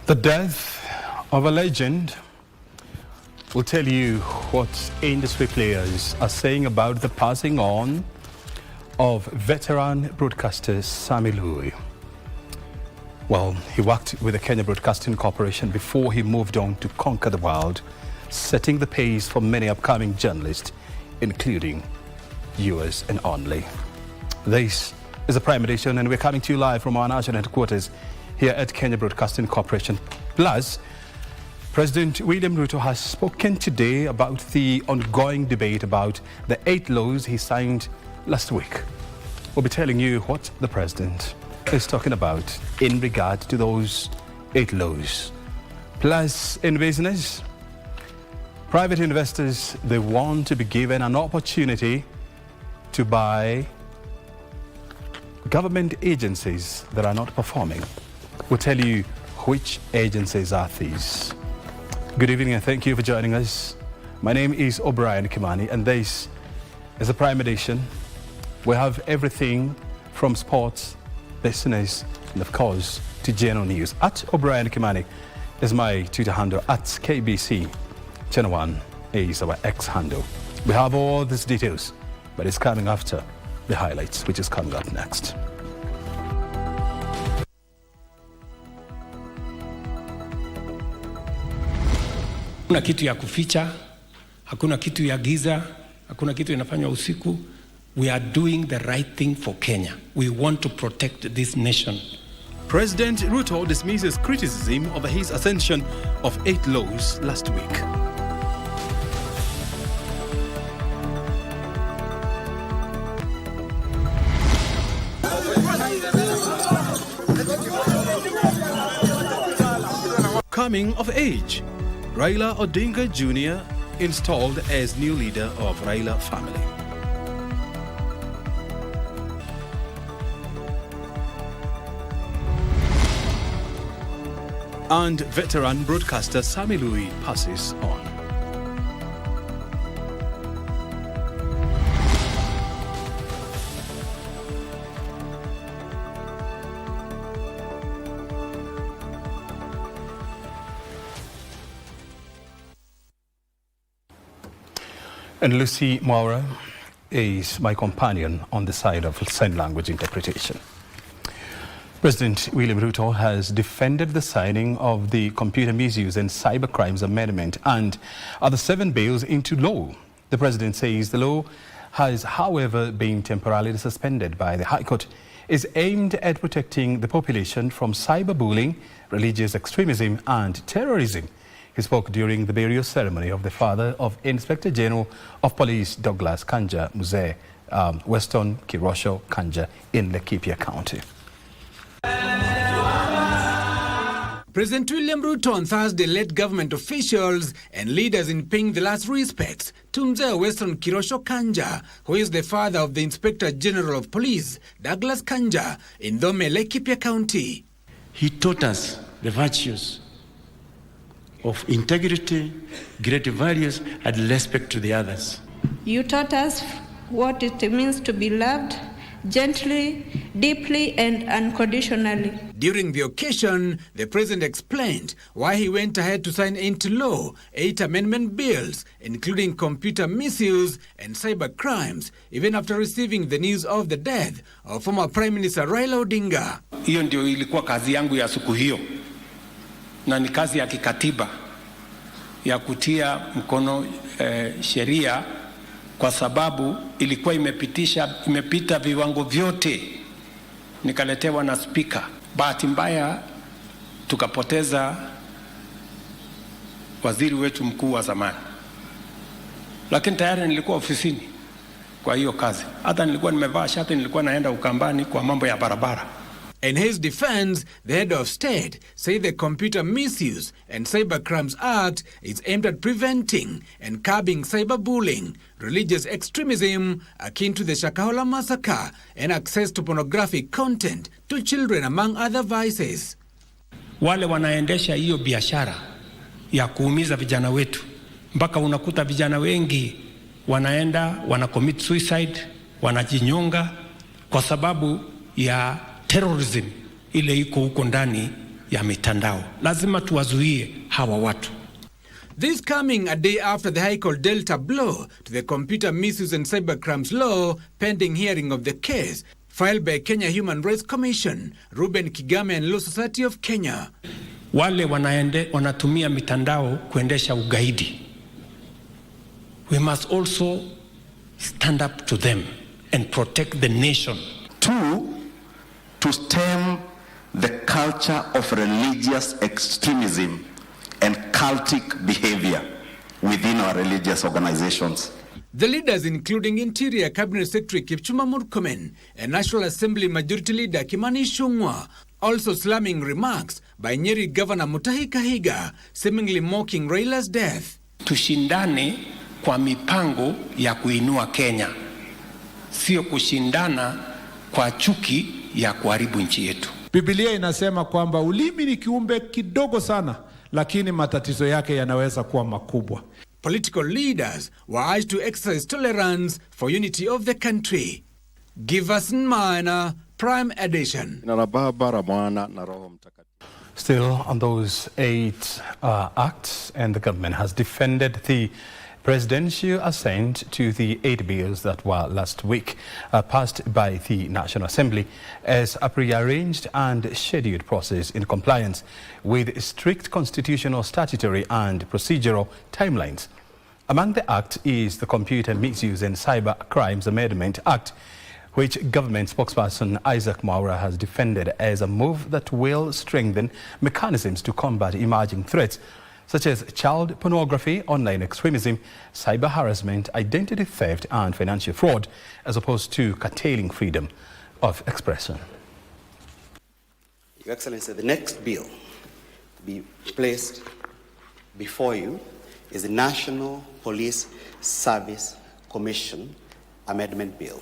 The death of a legend will tell you what industry players are saying about the passing on of veteran broadcaster Sammy Lui. Well, he worked with the Kenya Broadcasting Corporation before he moved on to conquer the world, setting the pace for many upcoming journalists, including yours and only. This is the Prime Edition, and we're coming to you live from our national headquarters here at Kenya Broadcasting Corporation. Plus, President William Ruto has spoken today about the ongoing debate about the 8 laws he signed last week. We'll be telling you what the president is talking about in regard to those 8 laws. Plus, in business, private investors, they want to be given an opportunity to buy government agencies that are not performing. We'll tell you which agencies are these. Good evening and thank you for joining us. My name is O'Brien Kimani and this is the Prime Edition. We have everything from sports, business, and of course to general news. At O'Brien Kimani is my Twitter handle. At KBC Channel 1 is our X handle. We have all these details, but it's coming after the highlights, which is coming up next. Hakuna kitu ya kuficha, hakuna kitu ya giza, hakuna kitu inafanywa usiku. We are doing the right thing for Kenya. We want to protect this nation. President Ruto dismisses criticism over his ascension of 8 laws last week. Coming of age. Raila Odinga Jr. installed as new leader of Raila family. And veteran broadcaster Sammy Lui passes on. And Lucy Maura is my companion on the side of sign language interpretation. President William Ruto has defended the signing of the Computer Misuse and Cybercrimes Amendment and other 7 bills into law. The president says the law has, however, been temporarily suspended by the High Court, is aimed at protecting the population from cyberbullying, religious extremism and terrorism. He spoke during the burial ceremony of the father of Inspector General of Police Douglas Kanja Mzee, Weston Kirosho Kanja in Laikipia County. President William Ruto on Thursday led government officials and leaders in paying the last respects to Mzee Weston Kirosho Kanja, who is the father of the Inspector General of Police Douglas Kanja in Dome, Laikipia County. He taught us the virtues of integrity, great values, and respect to the others. You taught us what it means to be loved gently, deeply, and unconditionally. During the occasion, the president explained why he went ahead to sign into law 8 amendment bills, including computer misuse and cyber crimes, even after receiving the news of the death of former Prime Minister Raila Odinga. Hiyo ndio ilikuwa kazi yangu ya siku hiyo. Na ni kazi ya kikatiba ya kutia mkono sheria kwa sababu ilikuwa imepita viwango vyote. Nikaletewa na speaker. Bahati mbaya tukapoteza waziri wetu mkuu wa zamani. Lakini tayari nilikuwa ofisini kwa hiyo kazi. Hata nilikuwa nimevaa shati, nilikuwa naenda Ukambani kwa mambo ya barabara. In his defense, the head of state said the Computer Misuse and Cybercrimes Act is aimed at preventing and curbing cyberbullying, religious extremism akin to the Shakahola massacre, and access to pornographic content to children, among other vices. Wale wanaendesha hiyo biashara ya kuumiza vijana wetu, mpaka unakuta vijana wengi wana commit suicide, wanajinyonga kwa sababu ya terrorism ile iko huko ndani ya mitandao. Lazima tuwazuie hawa watu. This coming a day after the High Court dealt a blow to the Computer Misuse and Cybercrimes Law pending hearing of the case filed by Kenya Human Rights Commission, Ruben Kigame and Law Society of Kenya. Wale wanatumia mitandao kuendesha ugaidi. We must also stand up to them and protect the nation. 2, to stem the culture of religious extremism and cultic behavior within our religious organizations. The leaders, including Interior Cabinet Secretary Kipchumba Murkomen and National Assembly Majority Leader Kimani Ichung'wah, also slamming remarks by Nyeri Governor Mutahi Kahiga, seemingly mocking Raila's death. Tushindane kwa mipango ya kuinua Kenya, sio kushindana kwa chuki ya kuharibu nchi yetu. Biblia inasema kwamba ulimi ni kiumbe kidogo sana, lakini matatizo yake yanaweza kuwa makubwa. Political leaders were urged to exercise tolerance for unity of the country. Give us Minor Prime Edition. Still on those 8 acts, and the government has defended the presidential assent to the 8 bills that were last week passed by the National Assembly as a prearranged and scheduled process in compliance with strict constitutional, statutory and procedural timelines. Among the act is the Computer Misuse and Cyber Crimes Amendment Act, which government spokesperson Isaac Mwaura has defended as a move that will strengthen mechanisms to combat emerging threats such as child pornography, online extremism, cyber harassment, identity theft and financial fraud, as opposed to curtailing freedom of expression. Your Excellency, the next bill to be placed before you is the National Police Service Commission Amendment Bill.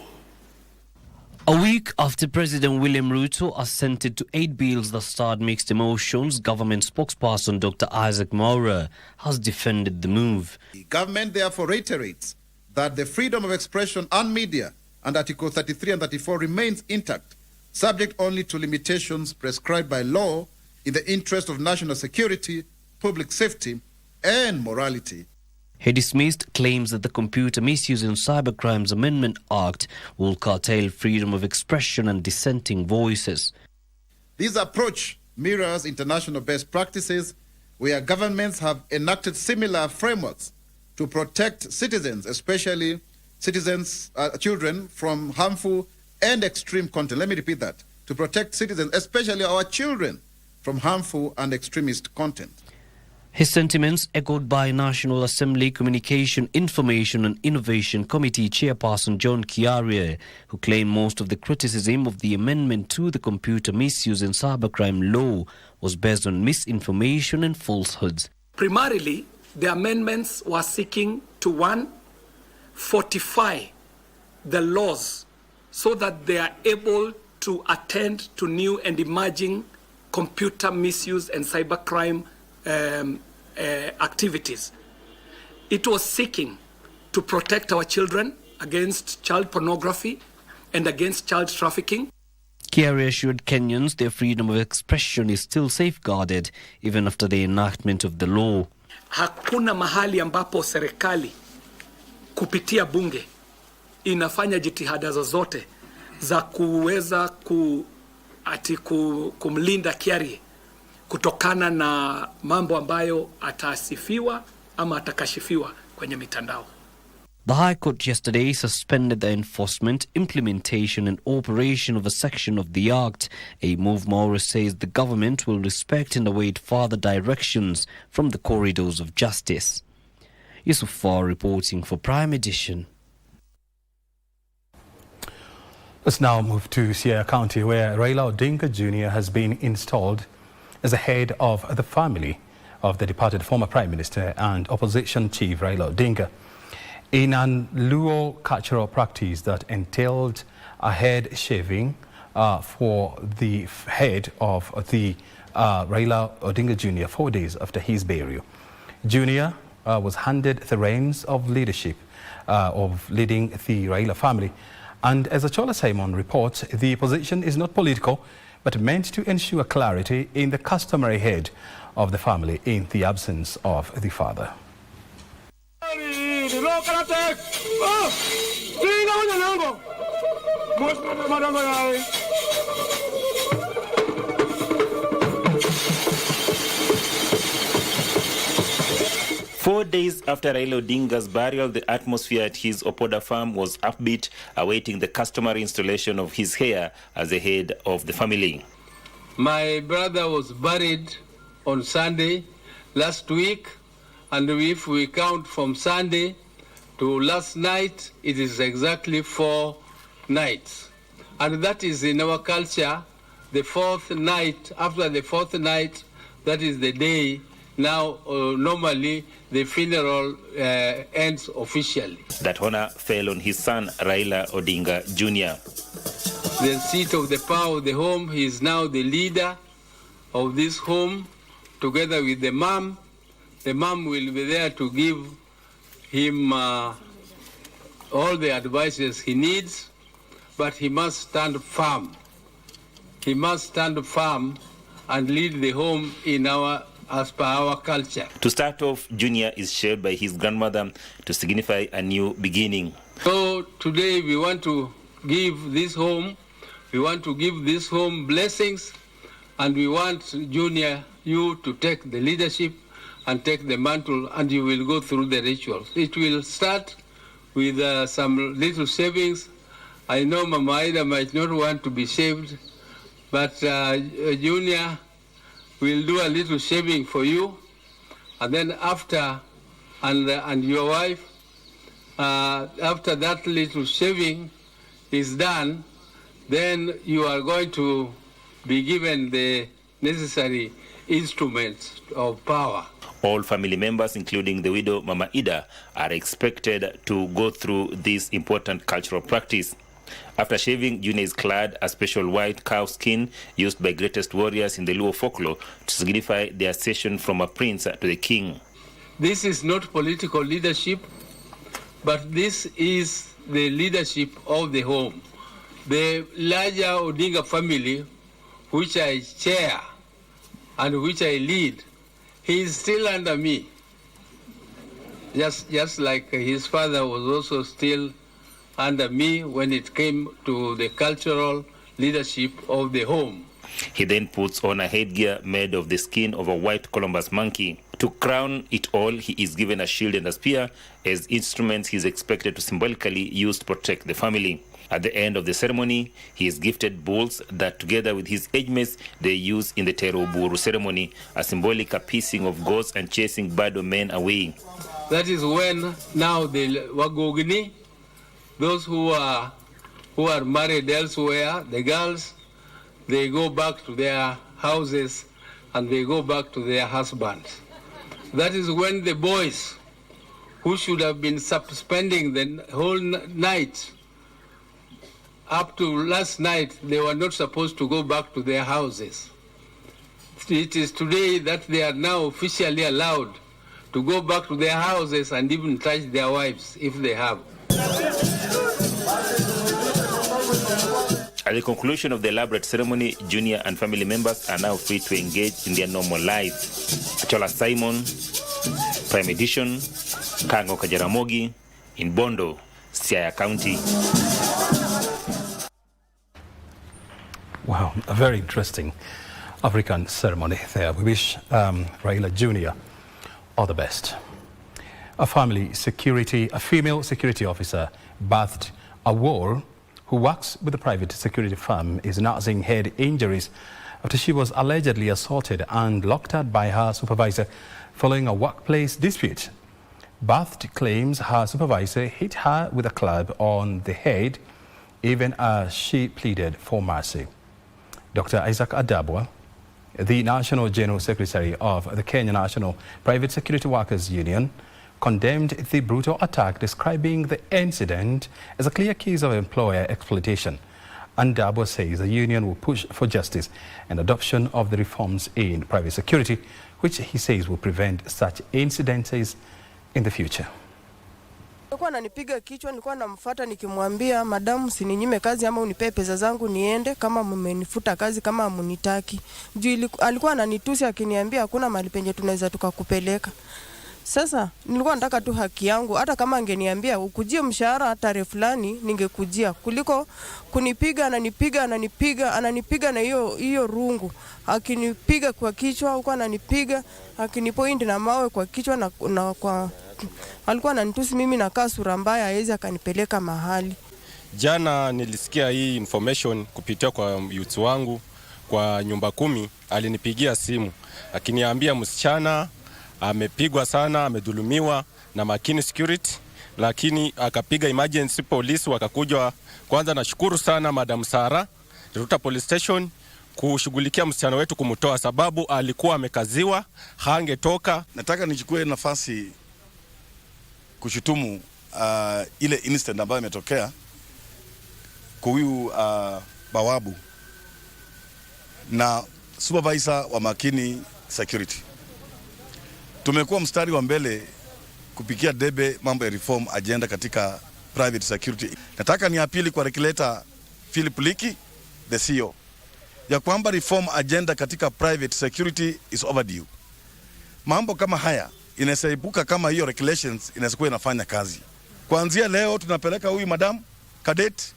A week after President William Ruto assented to 8 bills that stirred mixed emotions, government spokesperson Dr. Isaac Mwaura has defended the move. The government therefore reiterates that the freedom of expression and media under Article 33 and 34 remains intact, subject only to limitations prescribed by law in the interest of national security, public safety, and morality. He dismissed claims that the Computer Misuse and Cybercrimes Amendment Act will curtail freedom of expression and dissenting voices. This approach mirrors international best practices where governments have enacted similar frameworks to protect citizens, especially children, from harmful and extreme content. Let me repeat that. To protect citizens, especially our children, from harmful and extremist content. His sentiments echoed by National Assembly Communication, Information and Innovation Committee Chairperson John Kiarie, who claimed most of the criticism of the amendment to the Computer Misuse and Cybercrime Law was based on misinformation and falsehoods. Primarily, the amendments were seeking to, 1, fortify the laws so that they are able to attend to new and emerging computer misuse and cybercrime activities. It was seeking to protect our children against child pornography and against child trafficking. Kiarie assured Kenyans their freedom of expression is still safeguarded even after the enactment of the law. Hakuna mahali ambapo serikali kupitia bunge inafanya jitihada zozote za kuweza kumlinda Kiarie kutokana na mambo ambayo atasifiwa ama atakashifiwa kwenye mitandao. The High Court yesterday suspended the enforcement, implementation and operation of a section of the Act, a move Mwaura says the government will respect and await further directions from the corridors of justice. Yusuf Far reporting for Prime Edition. Let's now move to Siaya County, where Raila Odinga Jr. has been installed as the head of the family of the departed former Prime Minister and Opposition Chief Raila Odinga. In an Luo cultural practice that entailed a head shaving for the head of the Raila Odinga Jr. 4 days after his burial. Jr. Was handed the reins of leadership of leading the Raila family. And as Achola Simon reports, the position is not political, but meant to ensure clarity in the customary head of the family in the absence of the father. 4 days after Raila Odinga's burial, the atmosphere at his Opoda farm was upbeat, awaiting the customary installation of his heir as the head of the family. My brother was buried on Sunday last week, and if we count from Sunday to last night, it is exactly 4 nights. And that is in our culture, the 4th night. After the 4th night, that is the day. Now, normally, the funeral ends officially. That honor fell on his son, Raila Odinga Jr. The seat of the power of the home, he is now the leader of this home, together with the mom. The mom will be there to give him all the advices he needs, but he must stand firm. He must stand firm and lead the home in as per our culture. To start off, Junior is shared by his grandmother to signify a new beginning. So today we want to give this home blessings, and we want Junior, you to take the leadership and take the mantle, and you will go through the rituals. It will start with some little savings. I know Mama Ida might not want to be saved, but Junior will do a little shaving for you, and then after, and your wife, after that little shaving is done, then you are going to be given the necessary instruments of power. All family members, including the widow Mama Ida, are expected to go through this important cultural practice. After shaving, Junior is clad a special white cow skin used by greatest warriors in the Luo folklore to signify their accession from a prince to the king. This is not political leadership, but this is the leadership of the home. The larger Odinga family, which I chair and which I lead, he is still under me. Just like his father was also still under me when it came to the cultural leadership of the home. He then puts on a headgear made of the skin of a white Columbus monkey. To crown it all, he is given a shield and a spear as instruments he is expected to symbolically use to protect the family. At the end of the ceremony, he is gifted bulls that, together with his age mates, they use in the Tero Buru ceremony, a symbolic appeasing of gods and chasing bad men away. That is when now the Wagogini, those who are married elsewhere, the girls, they go back to their houses and they go back to their husbands. That is when the boys, who should have been spending the whole night, up to last night, they were not supposed to go back to their houses. It is today that they are now officially allowed to go back to their houses and even touch their wives if they have. At the conclusion of the elaborate ceremony, Junior and family members are now free to engage in their normal life. Achola Simon, Prime Edition, Kango Kajaramogi, in Bondo, Siaya County. Wow, a very interesting African ceremony there. We wish Raila Jr. all the best. A female security officer bathed a wall who works with a private security firm is nursing head injuries after she was allegedly assaulted and locked out by her supervisor following a workplace dispute. Bathed claims her supervisor hit her with a club on the head even as she pleaded for mercy. Dr. Isaac Adabwa, the National General Secretary of the Kenya National Private Security Workers Union, condemned the brutal attack, describing the incident as a clear case of employer exploitation. And Adabwa says the union will push for justice and adoption of the reforms in private security, which he says will prevent such incidences in the future. alikuwa ananipiga kichwa, nilikuwa namfuata nikimwambia, "Madamu, usininyime kazi ama unipe pesa zangu niende kama mmenifuta kazi kama hamunitaki." Juu alikuwa ananitusi akiniambia hakuna mahali penye tunaweza tukakupeleka. Sasa nilikuwa nataka tu haki yangu, hata kama angeniambia ukujie mshahara tarehe fulani ningekujia, kuliko kunipiga, ananipiga na hiyo rungu, akinipiga kwa kichwa, huko ananipiga akinipoint na mawe kwa kichwa na kwa alikuwa ananitusi mimi nakaa sura mbaya, hawezi akanipeleka mahali. Jana nilisikia hii information kupitia kwa youth wangu kwa nyumba 10, alinipigia simu akiniambia msichana amepigwa sana, amedhulumiwa na Makini Security, lakini akapiga emergency police wakakuja. Kwanza nashukuru sana Madam Sara Ruta Police Station kushughulikia msichana wetu kumtoa, sababu alikuwa amekaziwa, hangetoka. Nataka nichukue nafasi kushutumu ile incident ambayo imetokea kwa huyu bawabu na supervisor wa Makini Security. Tumekuwa mstari wa mbele kupigia debe mambo ya reform agenda katika private security. Nataka ni apili kwa regulator Philip Liki, the CEO, ya kwamba reform agenda katika private security is overdue. Mambo kama haya inasaibuka kama hiyo regulations inakuwa inafanya kazi. Kuanzia leo tunapeleka huyu madam cadet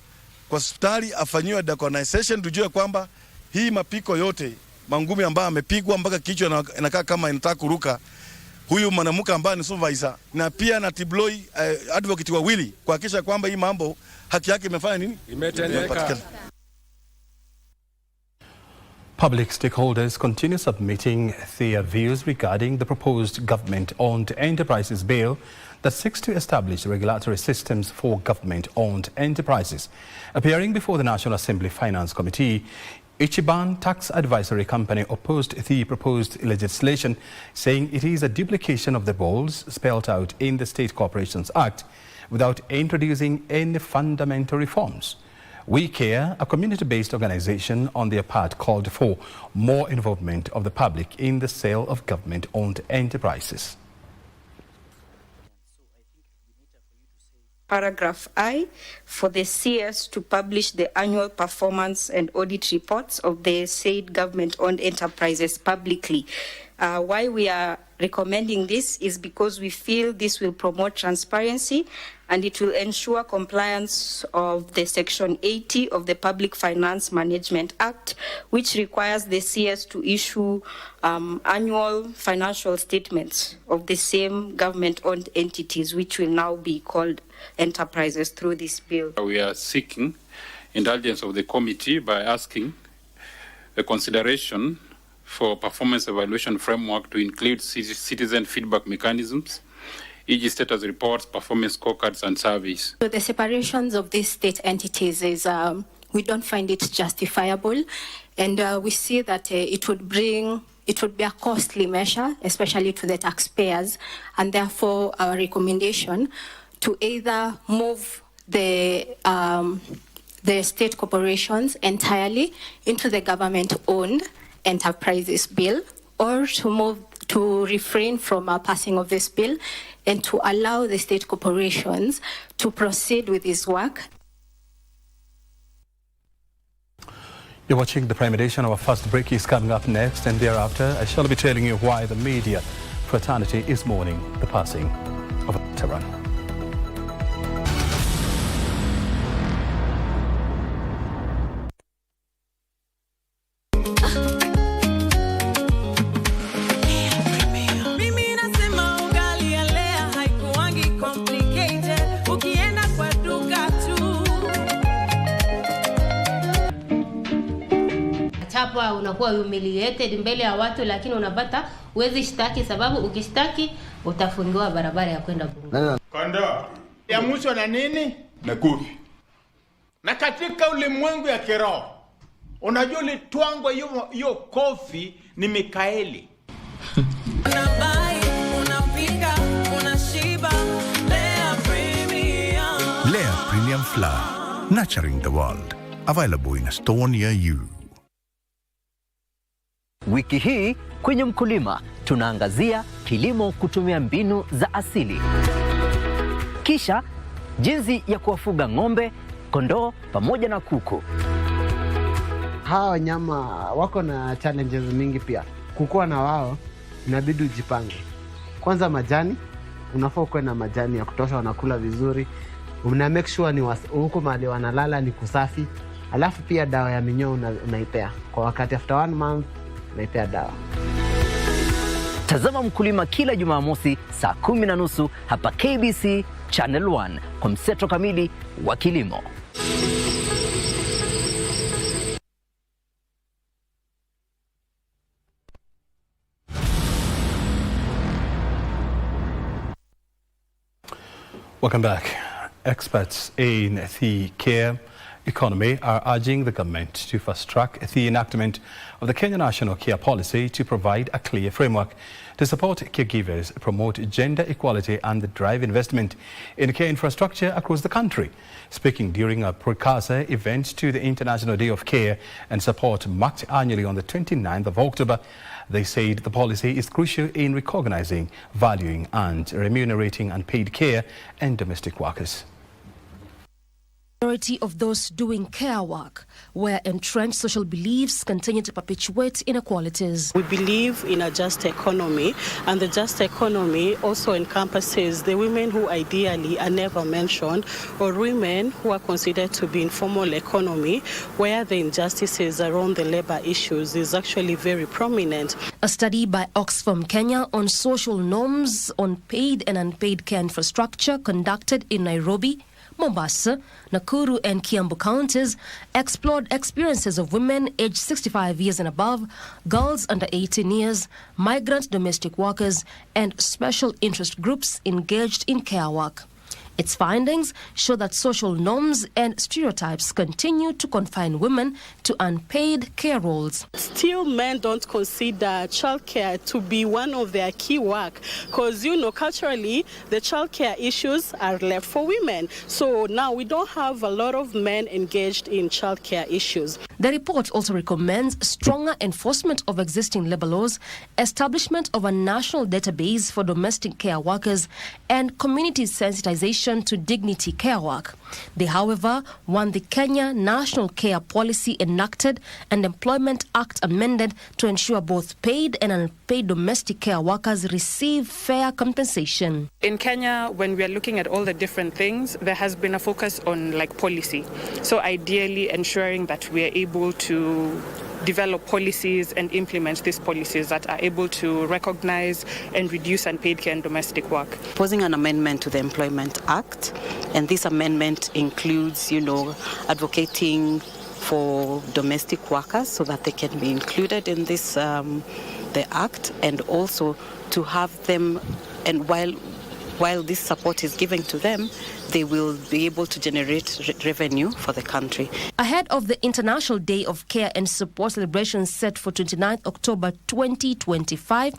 kwa hospitali afanyiwe decolonization, tujue kwamba hii mapiko yote mangumi ambayo amepigwa mpaka kichwa inakaa kama inataka kuruka, huyu mwanamke ambaye ni supervisor na pia na Tibloi advocate wawili kuhakikisha kwamba hii mambo haki yake imefanya nini, imetendeka. Public stakeholders continue submitting their views regarding the proposed government-owned enterprises bill that seeks to establish regulatory systems for government-owned enterprises. Appearing before the National Assembly Finance Committee, Ichiban Tax Advisory Company opposed the proposed legislation, saying it is a duplication of the goals spelled out in the State Corporations Act without introducing any fundamental reforms. We Care, a community-based organization, on their part called for more involvement of the public in the sale of government-owned enterprises. Paragraph I, for the CS to publish the annual performance and audit reports of the said government-owned enterprises publicly. Why we are recommending this is because we feel this will promote transparency and it will ensure compliance of the Section 80 of the Public Finance Management Act, which requires the CS to issue annual financial statements of the same government-owned entities, which will now be called enterprises through this bill. We are seeking indulgence of the committee by asking the consideration for performance evaluation framework to include citizen feedback mechanisms, e.g. status reports, performance scorecards, and surveys. So the separations of these state entities is, we don't find it justifiable, and we see that it would be a costly measure, especially to the taxpayers, and therefore our recommendation to either move the state corporations entirely into the government-owned enterprises bill, or to refrain from passing of this bill and to allow the state corporations to proceed with this work. You're watching the Prime Edition. Our first break is coming up next, and thereafter I shall be telling you why the media fraternity is mourning the passing of a veteran. Hapa unakuwa humiliated mbele ya watu, lakini unapata uwezi shtaki, sababu ukishtaki utafungiwa barabara ya kwenda bunge. Kondo ya mwisho na nini? Na kofi. Na katika ulimwengu ya kiroho, unajua litwangwa hiyo kofi ni Mikaeli. Lea Premium Flour, nurturing the world. Available in a store near you. Wiki hii kwenye Mkulima tunaangazia kilimo kutumia mbinu za asili. Kisha jinsi ya kuwafuga ng'ombe, kondoo pamoja na kuku. Hawa wanyama wako na challenges mingi pia. Kukua na wao inabidi ujipange. Kwanza majani, unafaa kuwa na majani ya kutosha, wanakula vizuri. Una make sure ni huko mahali wanalala ni kusafi. Alafu pia dawa ya minyoo unaipea. Kwa wakati after 1 month unaipea dawa. Tazama Mkulima kila Jumamosi saa 10:30 hapa KBC Channel 1 kwa mseto kamili wa kilimo. Welcome back. Experts in the care economy are urging the government to fast-track the enactment of the Kenya National Care Policy to provide a clear framework to support caregivers, promote gender equality and drive investment in care infrastructure across the country. Speaking during a precursor event to the International Day of Care and Support marked annually on the 29th of October, they said the policy is crucial in recognizing, valuing and remunerating unpaid care and domestic workers. The majority of those doing care work, where entrenched social beliefs continue to perpetuate inequalities. We believe in a just economy, and the just economy also encompasses the women who ideally are never mentioned, or women who are considered to be in formal economy, where the injustices around the labor issues is actually very prominent. A study by Oxfam Kenya on social norms on paid and unpaid care infrastructure conducted in Nairobi, Mombasa, Nakuru and Kiambu counties explored experiences of women aged 65 years and above, girls under 18 years, migrant domestic workers and special interest groups engaged in care work. Its findings show that social norms and stereotypes continue to confine women to unpaid care roles. Still, men don't consider childcare to be one of their key work because, culturally, the childcare issues are left for women. So now we don't have a lot of men engaged in childcare issues. The report also recommends stronger enforcement of existing labor laws, establishment of a national database for domestic care workers, and community sensitization to dignity care work. They, however, want the Kenya National Care Policy enacted and Employment Act amended to ensure both paid and unpaid domestic care workers receive fair compensation. In Kenya, when we are looking at all the different things, there has been a focus on policy. So ideally ensuring that we are able to develop policies and implement these policies that are able to recognize and reduce unpaid care and domestic work. Proposing an amendment to the Employment Act, and this amendment includes, advocating for domestic workers so that they can be included in this, the Act, and also to have them, and while this support is given to them, they will be able to generate revenue for the country. Ahead of the International Day of Care and Support celebration set for 29th October 2025,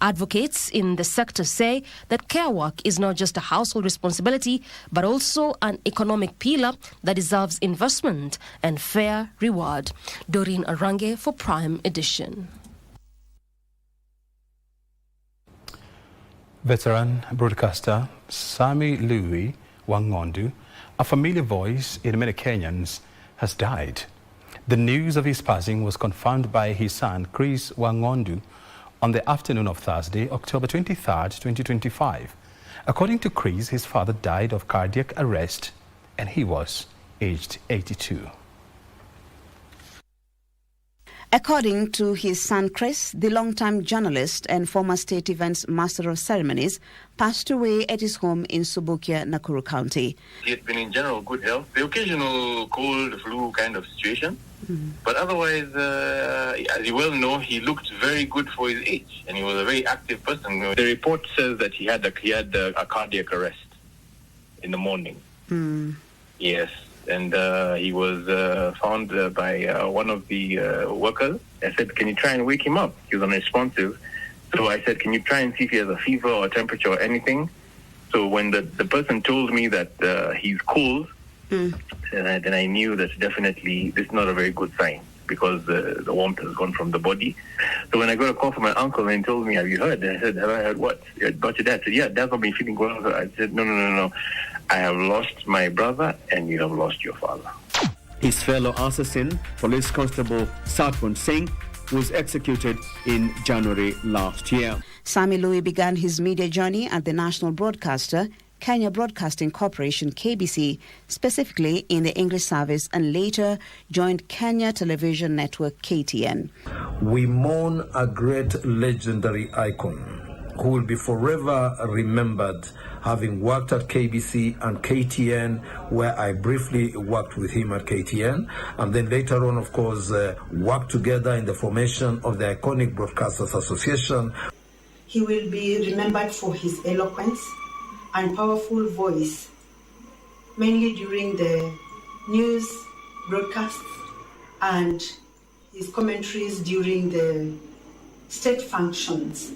advocates in the sector say that care work is not just a household responsibility, but also an economic pillar that deserves investment and fair reward. Doreen Arange for Prime Edition. Veteran broadcaster Sami Louis Wangondu, a familiar voice in many Kenyans, has died. The news of his passing was confirmed by his son, Chris Wangondu, on the afternoon of Thursday, October 23rd, 2025. According to Chris, his father died of cardiac arrest and he was aged 82. According to his son Chris, the longtime journalist and former state events master of ceremonies passed away at his home in Subukia, Nakuru County. He had been in general good health, the occasional cold, flu kind of situation. But otherwise, as you well know, he looked very good for his age, and he was a very active person. The report says that he had a cardiac arrest in the morning. Yes. And he was found by one of the workers. I said, can you try and wake him up? He was unresponsive. So I said, can you try and see if he has a fever or temperature or anything? So when the person told me that he's cold, then I knew that definitely this is not a very good sign because the warmth has gone from the body. So when I got a call from my uncle and he told me, have you heard? And I said, have I heard what? About your dad? I said, yeah, Dad's not been feeling well. I said, no. I have lost my brother and you have lost your father. His fellow assassin, Police Constable Satwan Singh, was executed in January last year. Sami Lui began his media journey at the national broadcaster, Kenya Broadcasting Corporation KBC, specifically in the English service, and later joined Kenya Television Network KTN. We mourn a great legendary icon who will be forever remembered, having worked at KBC and KTN, where I briefly worked with him at KTN, and then later on, of course, worked together in the formation of the iconic Broadcasters Association. He will be remembered for his eloquence and powerful voice, mainly during the news broadcasts and his commentaries during the state functions.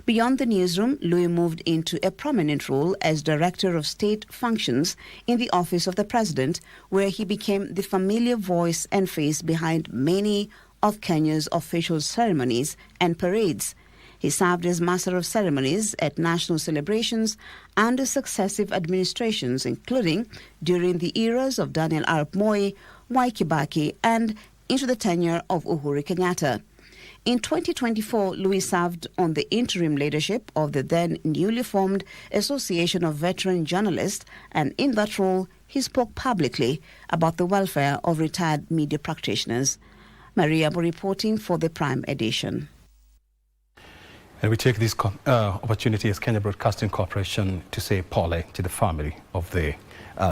Beyond the newsroom, Lui moved into a prominent role as Director of State Functions in the Office of the President, where he became the familiar voice and face behind many of Kenya's official ceremonies and parades. He served as Master of Ceremonies at national celebrations under successive administrations, including during the eras of Daniel Arap Moi, Mwai Kibaki, and into the tenure of Uhuru Kenyatta. In 2024, Lui served on the interim leadership of the then newly formed Association of Veteran Journalists, and in that role, he spoke publicly about the welfare of retired media practitioners. Maria reporting for the Prime Edition. And we take this opportunity as Kenya Broadcasting Corporation to say pole to the family of the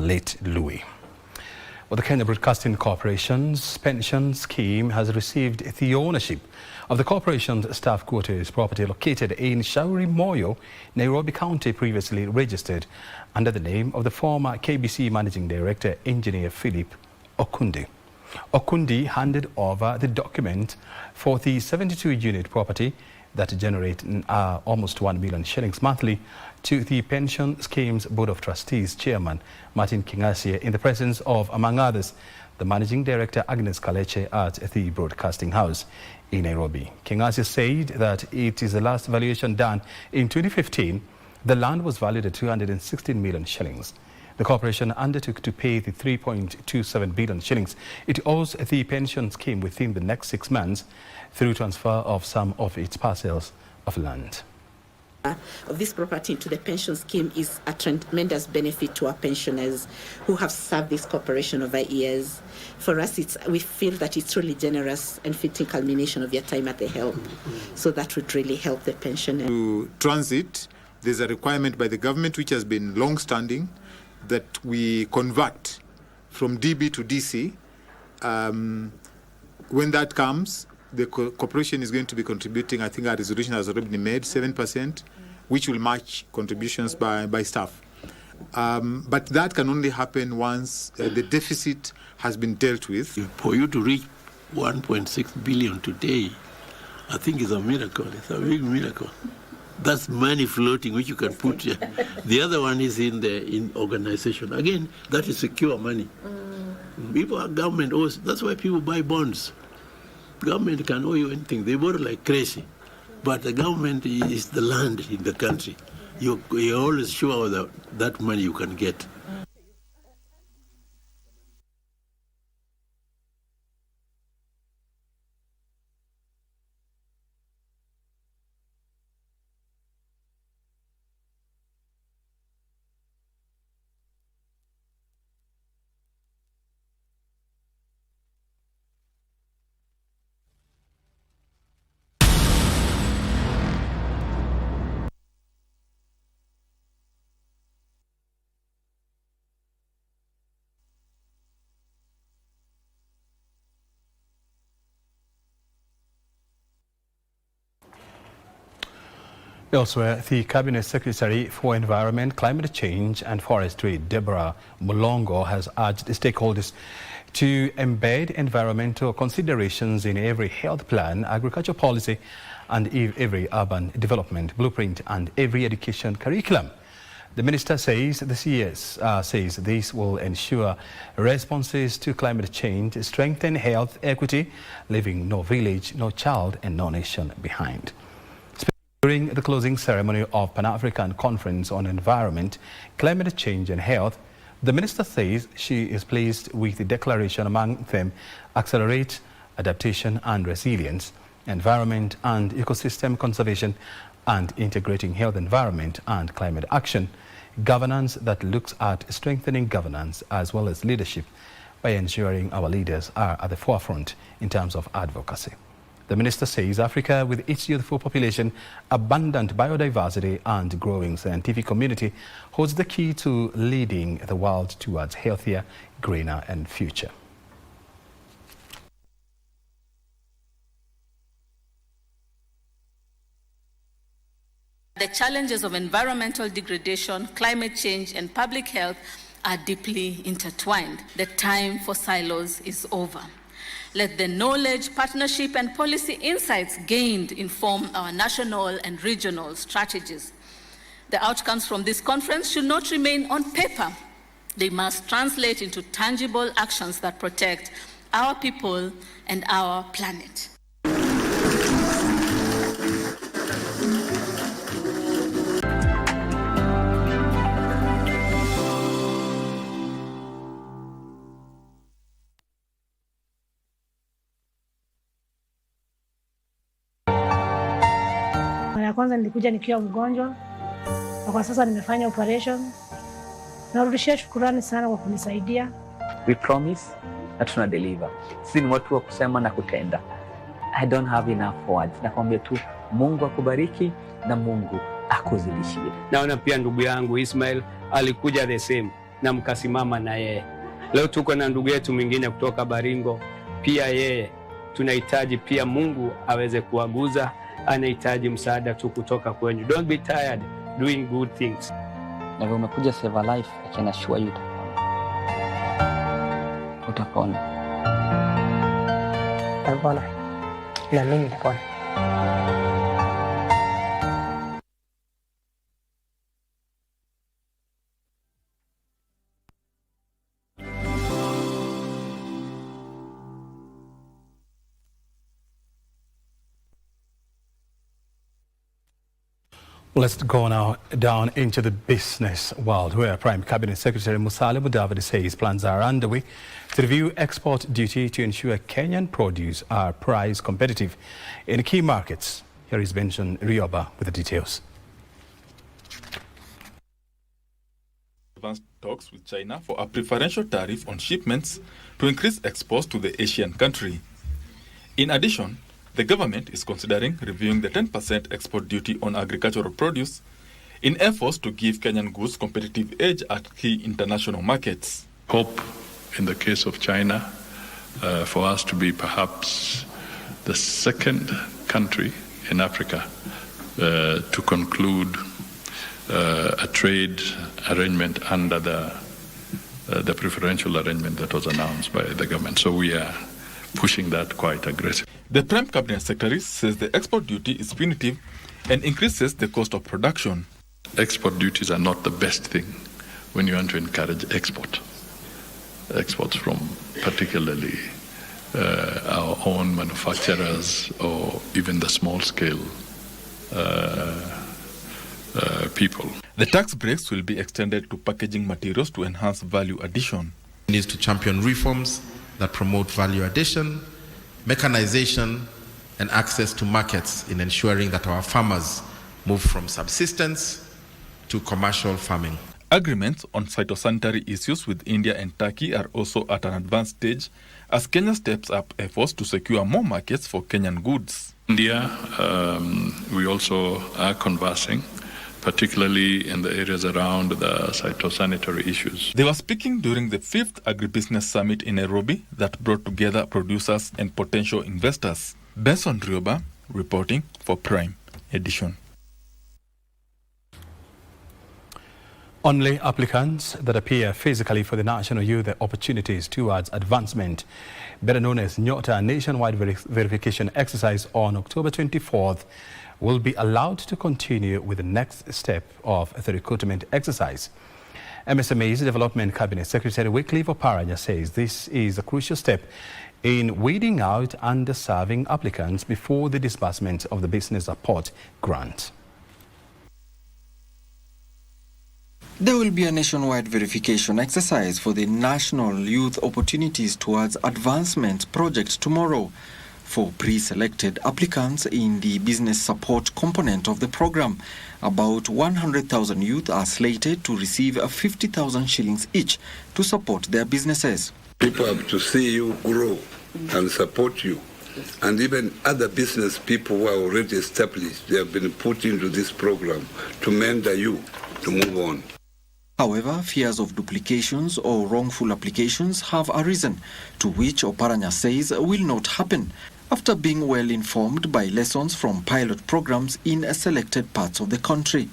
late Lui. Well, the Kenya Broadcasting Corporation's pension scheme has received the ownership of the corporation's staff quarters property located in Shauri Moyo, Nairobi County, previously registered under the name of the former KBC Managing Director, Engineer Philip Okundi. Okundi handed over the document for the 72-unit property that generate almost 1 million shillings monthly to the Pension Schemes Board of Trustees Chairman Martin Kingasia in the presence of, among others, the Managing Director Agnes Kaleche at the Broadcasting House in Nairobi. Kingasia said that it is the last valuation done in 2015. The land was valued at 216 million shillings. The corporation undertook to pay the 3.27 billion shillings it owes the pension scheme within the next 6 months through transfer of some of its parcels of land. Of this property into the pension scheme is a tremendous benefit to our pensioners who have served this corporation over years. For us, we feel that it's really generous and fitting culmination of your time at the helm. So that would really help the pensioners. To transit, there's a requirement by the government which has been long-standing that we convert from DB to DC. When that comes, the corporation is going to be contributing, I think our resolution has already been made, 7%, which will match contributions by staff. But that can only happen once the deficit has been dealt with. For you to reach 1.6 billion today, I think is a miracle. It's a big miracle. That's money floating, which you can put here. The other one is in organization. Again, that is secure money. People, government owes. That's why people buy bonds. Government can owe you anything. They borrow like crazy. But the government is the land in the country. You're always sure that money you can get. Elsewhere, the Cabinet Secretary for Environment, Climate Change and Forestry, Deborah Mulongo, has urged stakeholders to embed environmental considerations in every health plan, agriculture policy and every urban development blueprint and every education curriculum. The minister says this will ensure responses to climate change, strengthen health equity, leaving no village, no child and no nation behind. During the closing ceremony of Pan-African Conference on Environment, Climate Change and Health, the minister says she is pleased with the declaration, among them accelerate adaptation and resilience, environment and ecosystem conservation, and integrating health, environment and climate action, governance that looks at strengthening governance as well as leadership by ensuring our leaders are at the forefront in terms of advocacy. The minister says Africa, with its youthful population, abundant biodiversity and growing scientific community, holds the key to leading the world towards healthier, greener and future. The challenges of environmental degradation, climate change and public health are deeply intertwined. The time for silos is over. Let the knowledge, partnership and policy insights gained inform our national and regional strategies. The outcomes from this conference should not remain on paper. They must translate into tangible actions that protect our people and our planet. Mara ya kwanza nilikuja nikiwa mgonjwa na kwa sasa nimefanya operation. Narudishia shukrani sana kwa kunisaidia. We promise na tuna deliver. Sisi ni watu wa kusema na kutenda. I don't have enough words. Nakwambia tu Mungu akubariki na Mungu akuzidishie. Naona pia ndugu yangu Ismail alikuja the same na mkasimama na yeye. Leo tuko na ndugu yetu mwingine kutoka Baringo, pia yeye tunahitaji pia Mungu aweze kuwaguza, anahitaji msaada tu kutoka kwenu. Don't be tired doing good things. Na wewe umekuja save a life, I can assure you utapona. Utapona. Na mimi nitapona. Let's go now down into the business world, where Prime Cabinet Secretary Musalia Mudavadi says plans are underway to review export duty to ensure Kenyan produce are price competitive in key markets. Here is Benson Rioba with the details. Advanced talks with China for a preferential tariff on shipments to increase exports to the Asian country. In addition, the government is considering reviewing the 10% export duty on agricultural produce in efforts to give Kenyan goods competitive edge at key international markets. Hope in the case of China for us to be perhaps the second country in Africa to conclude a trade arrangement under the preferential arrangement that was announced by the government. So we are pushing that quite aggressively. The Prime Cabinet Secretary says the export duty is punitive and increases the cost of production. Export duties are not the best thing when you want to encourage exports from particularly our own manufacturers or even the small-scale people. The tax breaks will be extended to packaging materials to enhance value addition. It needs to champion reforms that promote value addition, mechanization, and access to markets in ensuring that our farmers move from subsistence to commercial farming. Agreements on phytosanitary issues with India and Turkey are also at an advanced stage as Kenya steps up efforts to secure more markets for Kenyan goods. India, we also are conversing, particularly in the areas around the phytosanitary issues. They were speaking during the 5th Agribusiness Summit in Nairobi that brought together producers and potential investors. Benson Rioba reporting for Prime Edition. Only applicants that appear physically for the National Youth Opportunities Towards Advancement, better known as NYOTA nationwide verification exercise on October 24th, will be allowed to continue with the next step of the recruitment exercise. MSME's Development Cabinet Secretary Wycliffe Oparanya says this is a crucial step in weeding out underserving applicants before the disbursement of the Business Support Grant. There will be a nationwide verification exercise for the National Youth Opportunities Towards Advancement project tomorrow for pre-selected applicants in the business support component of the program. About 100,000 youth are slated to receive 50,000 shillings each to support their businesses. People have to see you grow and support you. And even other business people who are already established, they have been put into this program to mentor you to move on. However, fears of duplications or wrongful applications have arisen, to which Oparanya says will not happen, after being well informed by lessons from pilot programs in selected parts of the country.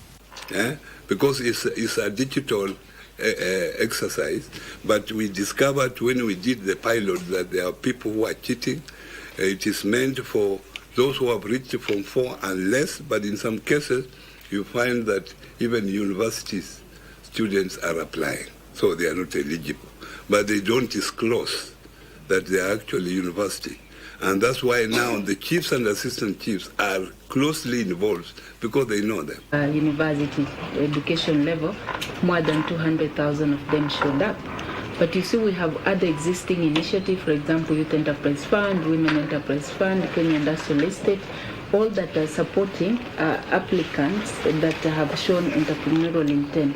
Because it's a digital exercise, but we discovered when we did the pilot that there are people who are cheating. It is meant for those who have reached Form 4 and less, but in some cases you find that even universities students are applying, so they are not eligible. But they don't disclose that they are actually university. And that's why now the chiefs and assistant chiefs are closely involved because they know them. University education level, more than 200,000 of them showed up. But you see, we have other existing initiatives, for example, Youth Enterprise Fund, Women Enterprise Fund, Kenya Industrial Estate, all that are supporting applicants that have shown entrepreneurial intent.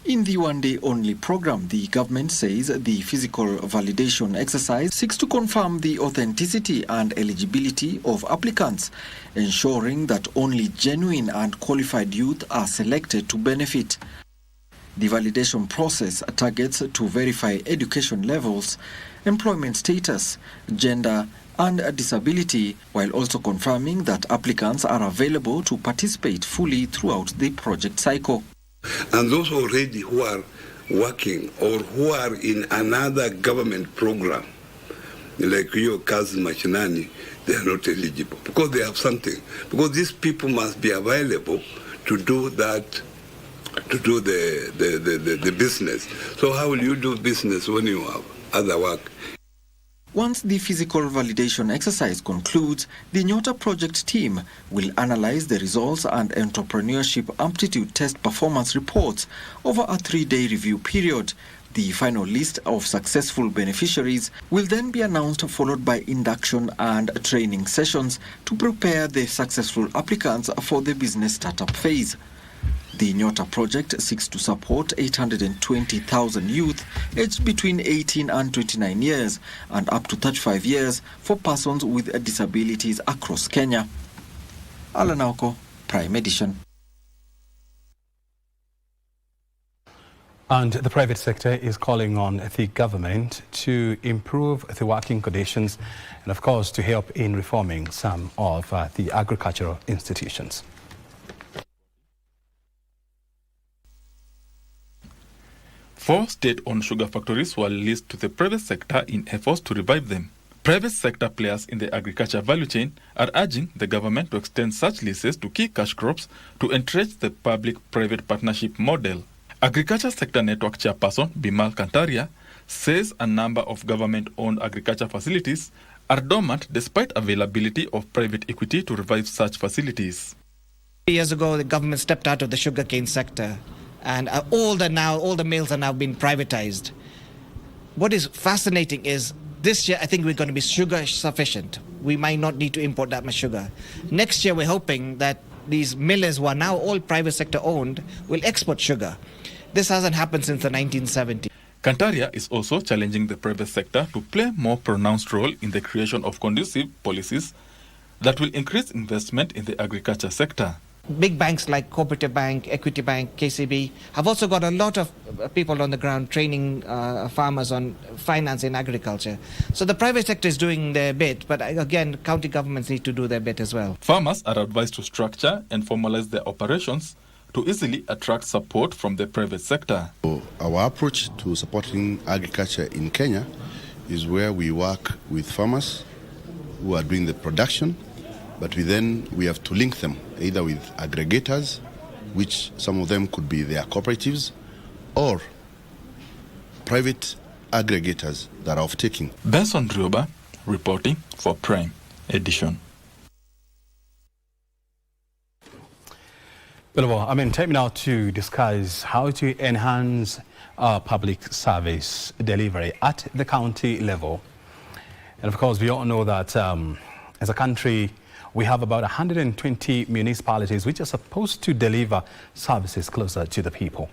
In the one-day-only program, the government says the physical validation exercise seeks to confirm the authenticity and eligibility of applicants, ensuring that only genuine and qualified youth are selected to benefit. The validation process targets to verify education levels, employment status, gender, and disability, while also confirming that applicants are available to participate fully throughout the project cycle. And those already who are working or who are in another government program, like your cousin Machinani, they are not eligible because they have something. Because these people must be available to do that, to do the business. So how will you do business when you have other work? Once the physical validation exercise concludes, the Nyota project team will analyze the results and entrepreneurship aptitude test performance reports over a 3-day review period. The final list of successful beneficiaries will then be announced, followed by induction and training sessions to prepare the successful applicants for the business startup phase. The Nyota project seeks to support 820,000 youth aged between 18 and 29 years and up to 35 years for persons with disabilities across Kenya. Alan Auko, Prime Edition. And the private sector is calling on the government to improve the working conditions and, of course, to help in reforming some of the agricultural institutions. 4 state-owned sugar factories were leased to the private sector in efforts to revive them. Private sector players in the agriculture value chain are urging the government to extend such leases to key cash crops to entrench the public-private partnership model. Agriculture Sector Network Chairperson Bimal Kantaria says a number of government-owned agriculture facilities are dormant despite availability of private equity to revive such facilities. Years ago, the government stepped out of the sugarcane sector, and all the mills are now being privatized. What is fascinating is this year I think we're going to be sugar sufficient. We might not need to import that much sugar. Next year we're hoping that these millers who are now all private sector owned will export sugar. This hasn't happened since the 1970s. Kantaria is also challenging the private sector to play a more pronounced role in the creation of conducive policies that will increase investment in the agriculture sector. Big banks like Cooperative Bank, Equity Bank, KCB have also got a lot of people on the ground training farmers on finance in agriculture. So the private sector is doing their bit, but again, county governments need to do their bit as well. Farmers are advised to structure and formalize their operations to easily attract support from the private sector. Our approach to supporting agriculture in Kenya is where we work with farmers who are doing the production, but we have to link them either with aggregators, which some of them could be their cooperatives, or private aggregators that are off-taking. Benson Rioba reporting for Prime Edition. Well, time now to discuss how to enhance public service delivery at the county level. And of course, we all know that as a country, we have about 120 municipalities which are supposed to deliver services closer to the people.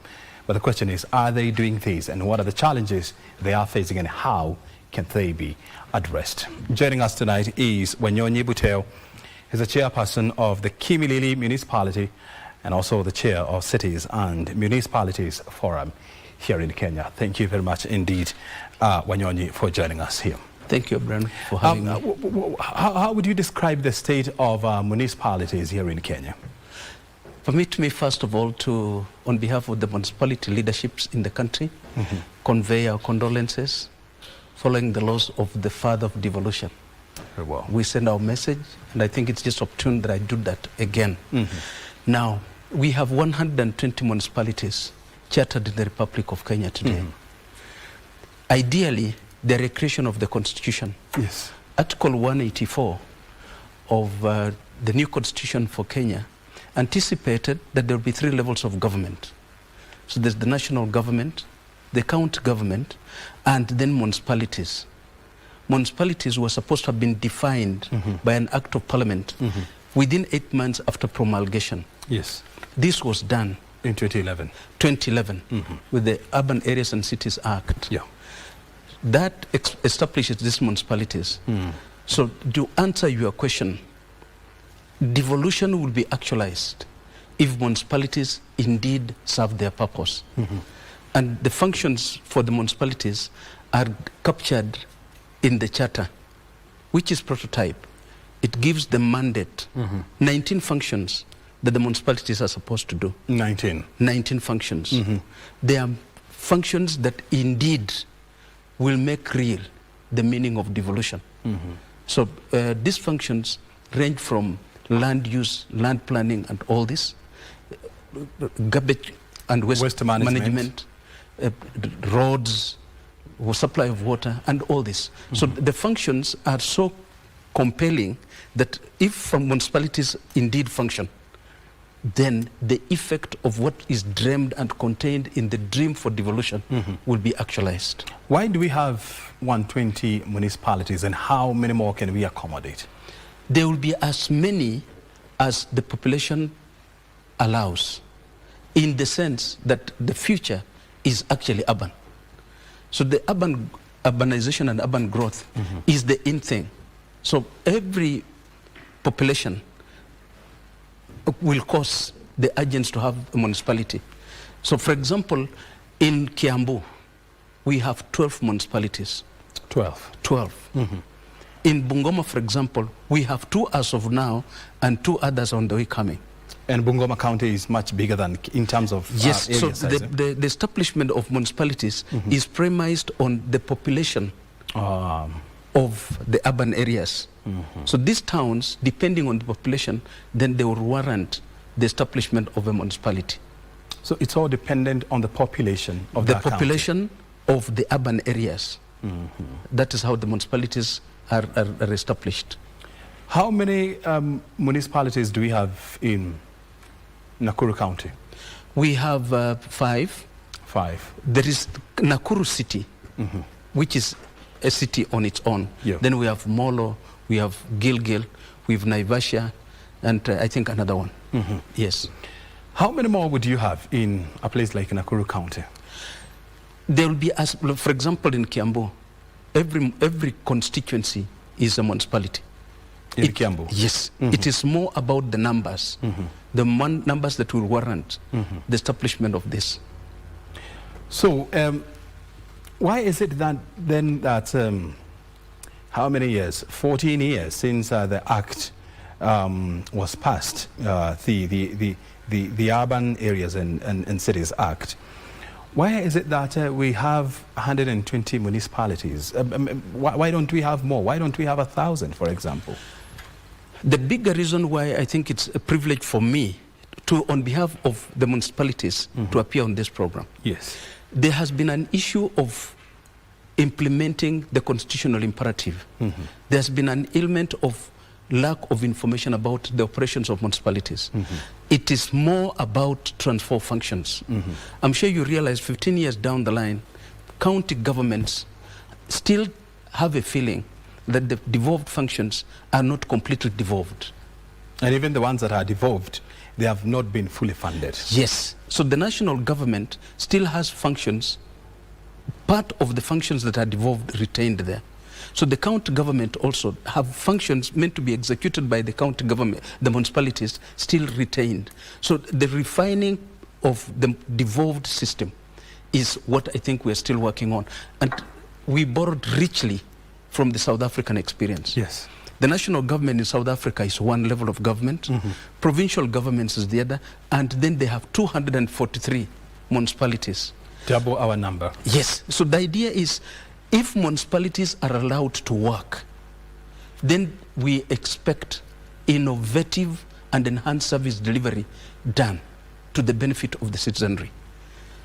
But the question is, are they doing this, and what are the challenges they are facing, and how can they be addressed? Joining us tonight is Wanyonyi Buteo. He's the chairperson of the Kimilili Municipality and also the chair of Cities and Municipalities Forum here in Kenya. Thank you very much indeed, Wanyonyi, for joining us here. Thank you, Brian, for having me. How would you describe the state of municipalities here in Kenya? Permit me, first of all, to, on behalf of the municipality leaderships in the country, convey our condolences following the loss of the father of devolution. Very well. We send our message, and I think it's just opportune that I do that again. Now, we have 120 municipalities chartered in the Republic of Kenya today. Ideally, the recreation of the Constitution. Yes. Article 184 of the new Constitution for Kenya anticipated that there will be 3 levels of government. So there's the national government, the county government, and then municipalities. Municipalities were supposed to have been defined by an act of parliament within 8 months after promulgation. Yes. This was done in 2011. 2011 with the Urban Areas and Cities Act. Yeah. That establishes these municipalities. So to answer your question, devolution will be actualized if municipalities indeed serve their purpose. And the functions for the municipalities are captured in the charter, which is prototype. It gives the mandate, 19 functions that the municipalities are supposed to do. 19 functions. They are functions that indeed will make real the meaning of devolution. So these functions range from land use, land planning and all this, garbage and waste management, roads, supply of water and all this. So the functions are so compelling that if municipalities indeed function, then the effect of what is dreamed and contained in the dream for devolution will be actualized. Why do we have 120 municipalities, and how many more can we accommodate? There will be as many as the population allows, in the sense that the future is actually urban. So the urbanization and urban growth is the in thing. So every population will cause the agents to have a municipality. So for example, in Kiambu, we have 12 municipalities. 12. In Bungoma, for example, we have 2 as of now and 2 others on the way coming. And Bungoma County is much bigger than in terms of yes. area So size. the establishment of municipalities is premised on the population of the urban areas. So these towns, depending on the population, then they will warrant the establishment of a municipality. So it's all dependent on the population of the that population of the urban areas. That is how the municipalities are established. How many municipalities do we have in Nakuru County? We have 5. 5. There is Nakuru City, which is a city on its own. Yeah. Then we have Molo, we have Gilgil, we have Naivasha, and I think another one. Yes. How many more would you have in a place like Nakuru County? There will be, for example, in Kiambu, every constituency is a municipality. In Kiambu? Yes. It is more about the numbers, the numbers that will warrant the establishment of this. So, why is it that then that how many years? 14 years since the Act was passed, the Urban Areas and Cities Act. Why is it that we have 120 municipalities? Why don't we have more? Why don't we have 1,000, for example? The bigger reason why I think it's a privilege for me to, on behalf of the municipalities, to appear on this program. Yes. There has been an issue of implementing the constitutional imperative. There's been an element of lack of information about the operations of municipalities. It is more about transfer functions. I'm sure you realize 15 years down the line, county governments still have a feeling that the devolved functions are not completely devolved. And even the ones that are devolved, they have not been fully funded. Yes. So the national government still has functions, part of the functions that are devolved retained there. So the county government also have functions meant to be executed by the county government, the municipalities, still retained. So the refining of the devolved system is what I think we're still working on. And we borrowed richly from the South African experience. Yes. The national government in South Africa is one level of government, provincial governments is the other, and then they have 243 municipalities. Double our number. Yes. So the idea is, if municipalities are allowed to work, then we expect innovative and enhanced service delivery done to the benefit of the citizenry.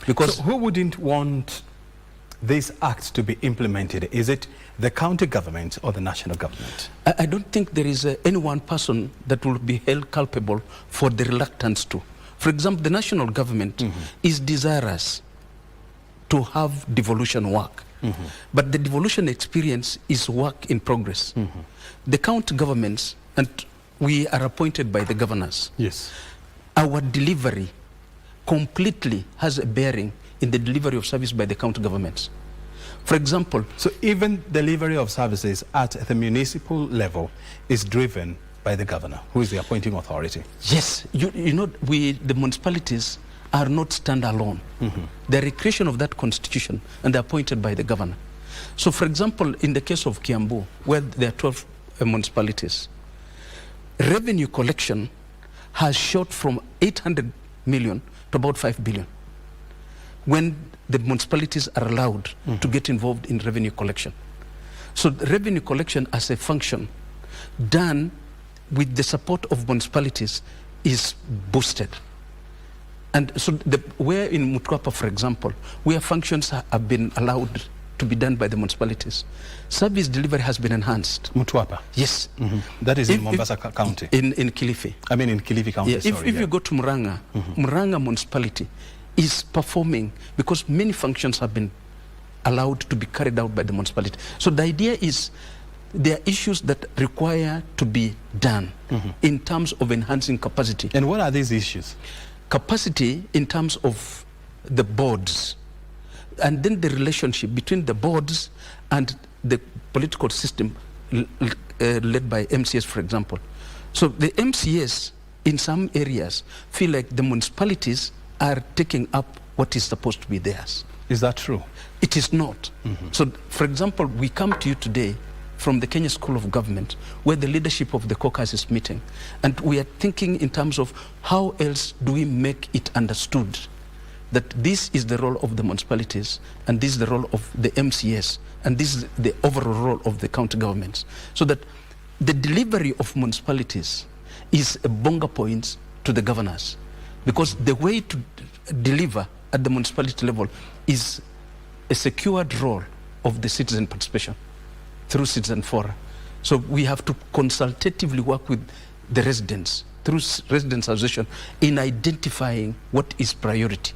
Because so who wouldn't want this act to be implemented? Is it the county government or the national government? I don't think there is any one person that will be held culpable for the reluctance to. For example, the national government is desirous to have devolution work. But the devolution experience is work in progress. The county governments, and we are appointed by the governors. Yes. Our delivery completely has a bearing in the delivery of service by the county governments. For example, so even delivery of services at the municipal level is driven by the governor, who is the appointing authority. Yes, you know, the municipalities are not standalone. They're a creation of that constitution, and they're appointed by the governor. So, for example, in the case of Kiambu, where there are 12 municipalities, revenue collection has shot from 800 million to about 5 billion. When the municipalities are allowed to get involved in revenue collection. So revenue collection as a function done with the support of municipalities is boosted. And so where in Mutwapa, for example, where functions have been allowed to be done by the municipalities, service delivery has been enhanced. Mutwapa? Yes. That is in Mombasa County? In Kilifi. I mean in Kilifi County, Yeah, if you go to Murang'a, Murang'a municipality is performing because many functions have been allowed to be carried out by the municipality. So the idea is there are issues that require to be done in terms of enhancing capacity. And what are these issues? Capacity in terms of the boards, and then the relationship between the boards and the political system led by MCS, for example. So the MCS in some areas feel like the municipalities are taking up what is supposed to be theirs. Is that true? It is not. So, for example, we come to you today from the Kenya School of Government, where the leadership of the caucus is meeting, and we are thinking in terms of how else do we make it understood that this is the role of the municipalities, and this is the role of the MCS, and this is the overall role of the county governments, so that the delivery of municipalities is a bonga point to the governors. Because the way to deliver at the municipality level is a secured role of the citizen participation through citizen fora. So we have to consultatively work with the residents through residents association in identifying what is priority.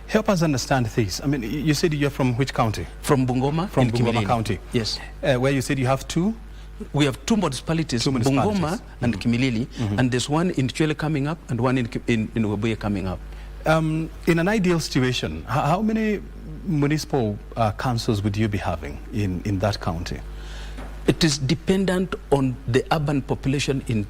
Help us understand this. I mean, you said you're from which county? From Bungoma. From Bungoma County. Yes. Where you said you have two? We have two municipalities, Bungoma and Kimilili, and there's one in Chwele coming up and one in Webuye coming up. In an ideal situation, how many municipal councils would you be having in that county? It is dependent on the urban population in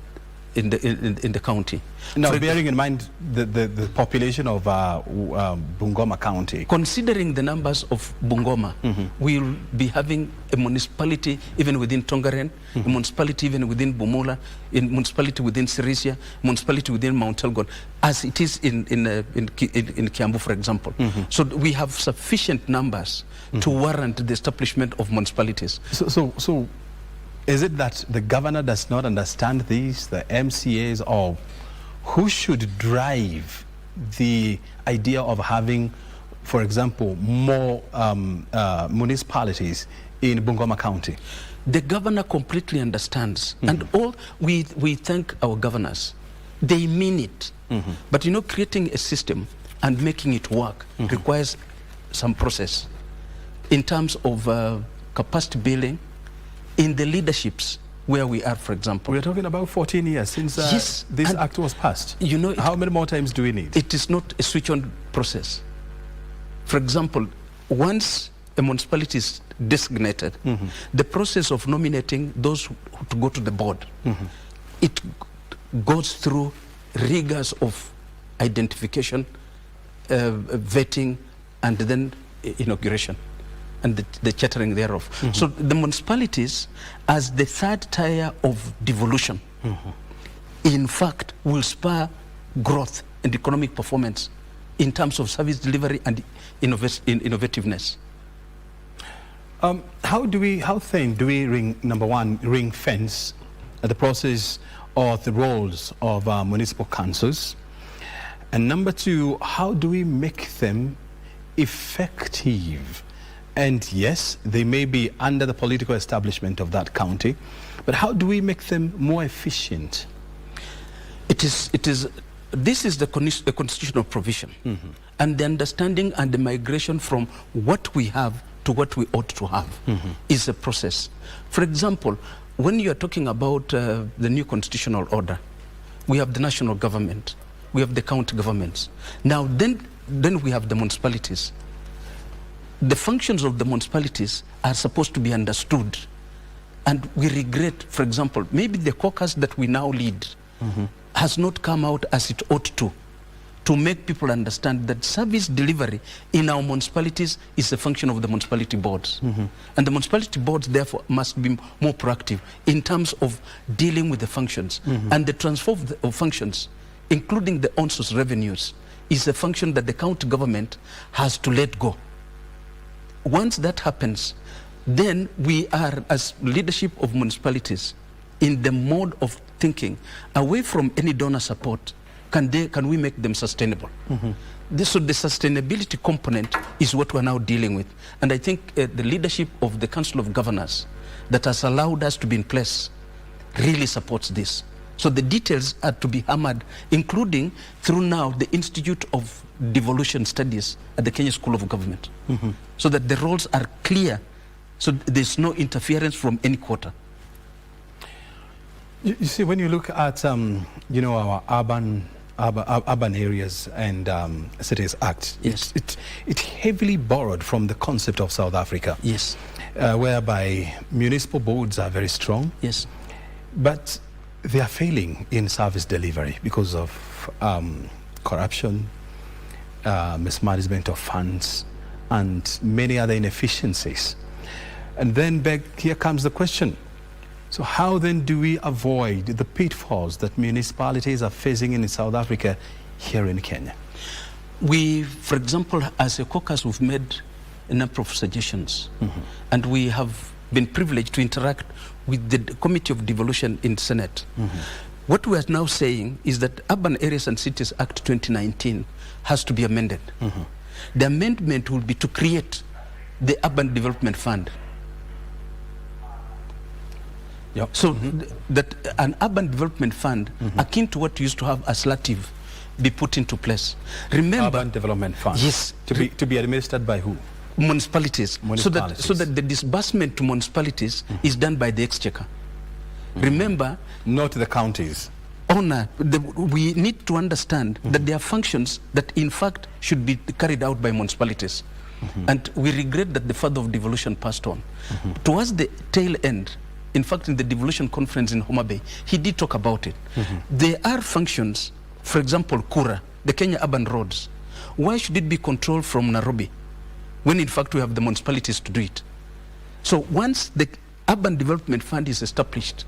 the county. Now, bearing in mind the population of Bungoma County. Considering the numbers of Bungoma, we'll be having a municipality even within Tongaren, a municipality even within Bumula, a municipality within Sirisia, municipality within Mount Elgon, as it is in Kiambu, for example. So we have sufficient numbers to warrant the establishment of municipalities. So is it that the governor does not understand these, the MCAs, or who should drive the idea of having, for example, more municipalities in Bungoma County? The governor completely understands, and all we thank our governors They mean it. But you know, creating a system and making it work requires some process in terms of capacity building in the leaderships where we are, for example. We're talking about 14 years since this act was passed. You know, how many more times do we need? It is not a switch-on process. For example, once a municipality is designated, the process of nominating those who to go to the board, it goes through rigors of identification, vetting, and then inauguration and the chartering thereof. So the municipalities, as the third tier of devolution, in fact, will spur growth and economic performance in terms of service delivery and innovativeness. How thin do we ring fence the process or the roles of municipal councils? And number two, how do we make them effective? And yes, they may be under the political establishment of that county, but how do we make them more efficient? This is the constitutional provision, and the understanding and the migration from what we have to what we ought to have is a process. For example, when you are talking about the new constitutional order, we have the national government, we have the county governments. Now, then we have the municipalities. The functions of the municipalities are supposed to be understood, and we regret, for example, maybe the caucus that we now lead has not come out as it ought to make people understand that service delivery in our municipalities is a function of the municipality boards. And the municipality boards, therefore, must be more proactive in terms of dealing with the functions. And the transfer of functions, including the on-source revenues, is a function that the county government has to let go. Once that happens, then we are, as leadership of municipalities, in the mode of thinking away from any donor support. Can we make them sustainable? So the sustainability component is what we're now dealing with. And I think the leadership of the Council of Governors that has allowed us to be in place really supports this. So the details are to be hammered, including through now the Institute of Devolution Studies at the Kenya School of Government, so that the roles are clear, so there's no interference from any quarter. You see, when you look at our urban areas and cities act, yes, it heavily borrowed from the concept of South Africa, yes, whereby municipal boards are very strong, yes, but they are failing in service delivery because of corruption, mismanagement of funds, and many other inefficiencies. And then here comes the question. So how then do we avoid the pitfalls that municipalities are facing in South Africa here in Kenya? We, for example, as a caucus, we've made a number of suggestions, and we have been privileged to interact with the Committee of Devolution in Senate. What we are now saying is that Urban Areas and Cities Act 2019 has to be amended. The amendment will be to create the Urban Development Fund. So that an urban development fund, akin to what we used to have as LATIV, be put into place. Remember, urban development fund. Yes, to be administered by who? Municipalities. So that the disbursement to municipalities is done by the exchequer. Remember, not the counties. We need to understand that there are functions that in fact should be carried out by municipalities. And we regret that the father of devolution passed on. Towards the tail end, in fact, in the devolution conference in Homa Bay, he did talk about it. There are functions, for example, Kura, the Kenya urban roads. Why should it be controlled from Nairobi when in fact we have the municipalities to do it? So once the urban development fund is established,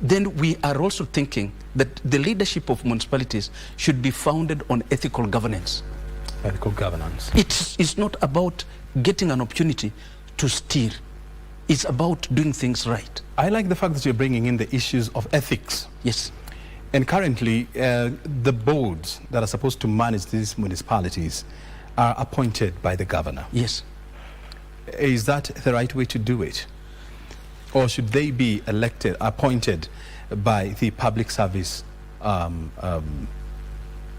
then we are also thinking that the leadership of municipalities should be founded on ethical governance. Ethical governance. It's not about getting an opportunity to steer. It's about doing things right. I like the fact that you're bringing in the issues of ethics. Yes. And currently, the boards that are supposed to manage these municipalities are appointed by the governor. Yes. Is that the right way to do it? Or should they be appointed by the Public Service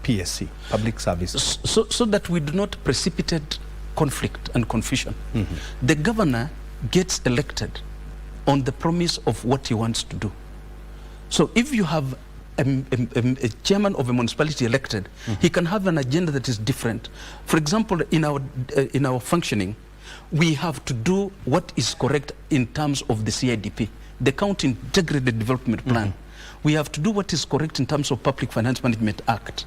PSC, public service. So that we do not precipitate conflict and confusion. The governor gets elected on the promise of what he wants to do. So if you have a chairman of a municipality elected, he can have an agenda that is different. For example, in our functioning, we have to do what is correct in terms of the CIDP, the County Integrated Development Plan. We have to do what is correct in terms of Public Finance Management Act.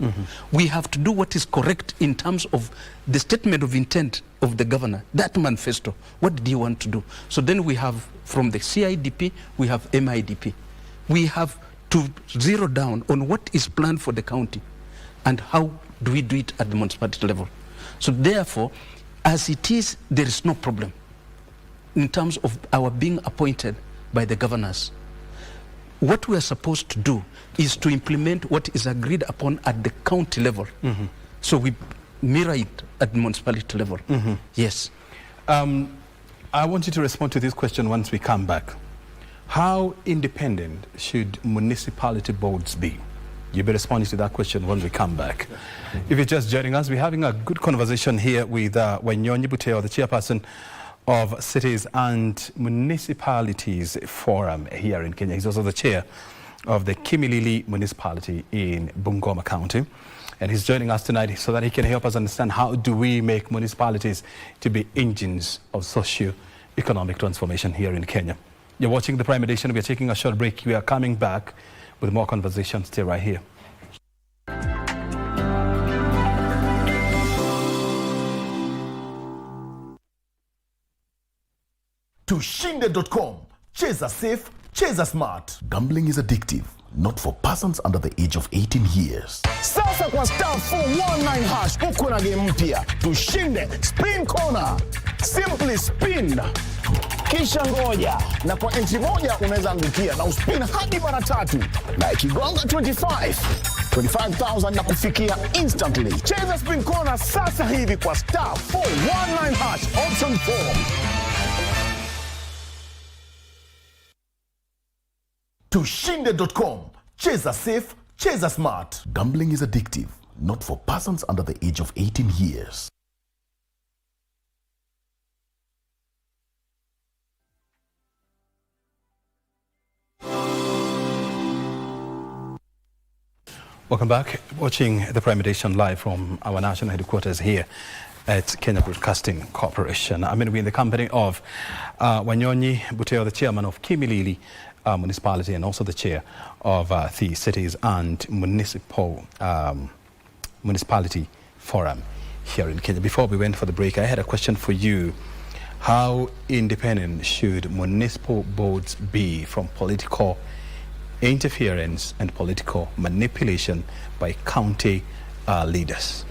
We have to do what is correct in terms of the statement of intent of the governor, that manifesto. What did he want to do? So then we have, from the CIDP, we have MIDP. We have to zero down on what is planned for the county and how do we do it at the municipality level. So therefore, as it is, there is no problem in terms of our being appointed by the governors. What we are supposed to do is to implement what is agreed upon at the county level. So we mirror it at the municipality level. Yes. I want you to respond to this question once we come back. How independent should municipality boards be? You'll be responding to that question when we come back. If you're just joining us, we're having a good conversation here with Wanyonyi Buteo, the chairperson of Cities and Municipalities Forum here in Kenya. He's also the chair of the Kimilili municipality in Bungoma County. And he's joining us tonight so that he can help us understand how do we make municipalities to be engines of socio-economic transformation here in Kenya. You're watching the Prime Edition. We're taking a short break. We are coming back with more conversations. Stay right here. Tushinde.com. Cheza safe, cheza smart. Gambling is addictive, not for persons under the age of 18 years. Sasa kwa star 419 hash uko na game mpya. Tushinde spin corner. Simply spin. Kisha ngoja, na kwa entry moja unaweza angukia na uspin hadi mara 3 na ikigonga 25,000 na kufikia instantly. Cheza spin corner sasa hivi kwa star 419 hash option 4. Tushinde.com. Cheza safe, cheza smart. Gambling is addictive, not for persons under the age of 18 years. Welcome back. Watching the Prime Edition live from our national headquarters here at Kenya Broadcasting Corporation. I mean, we're in the company of Wanyonyi Buteo, the chairman of Kimilili municipality and also the chair of the Cities and Municipality Forum here in Kenya. Before we went for the break, I had a question for you. How independent should municipal boards be from political interference and political manipulation by county leaders?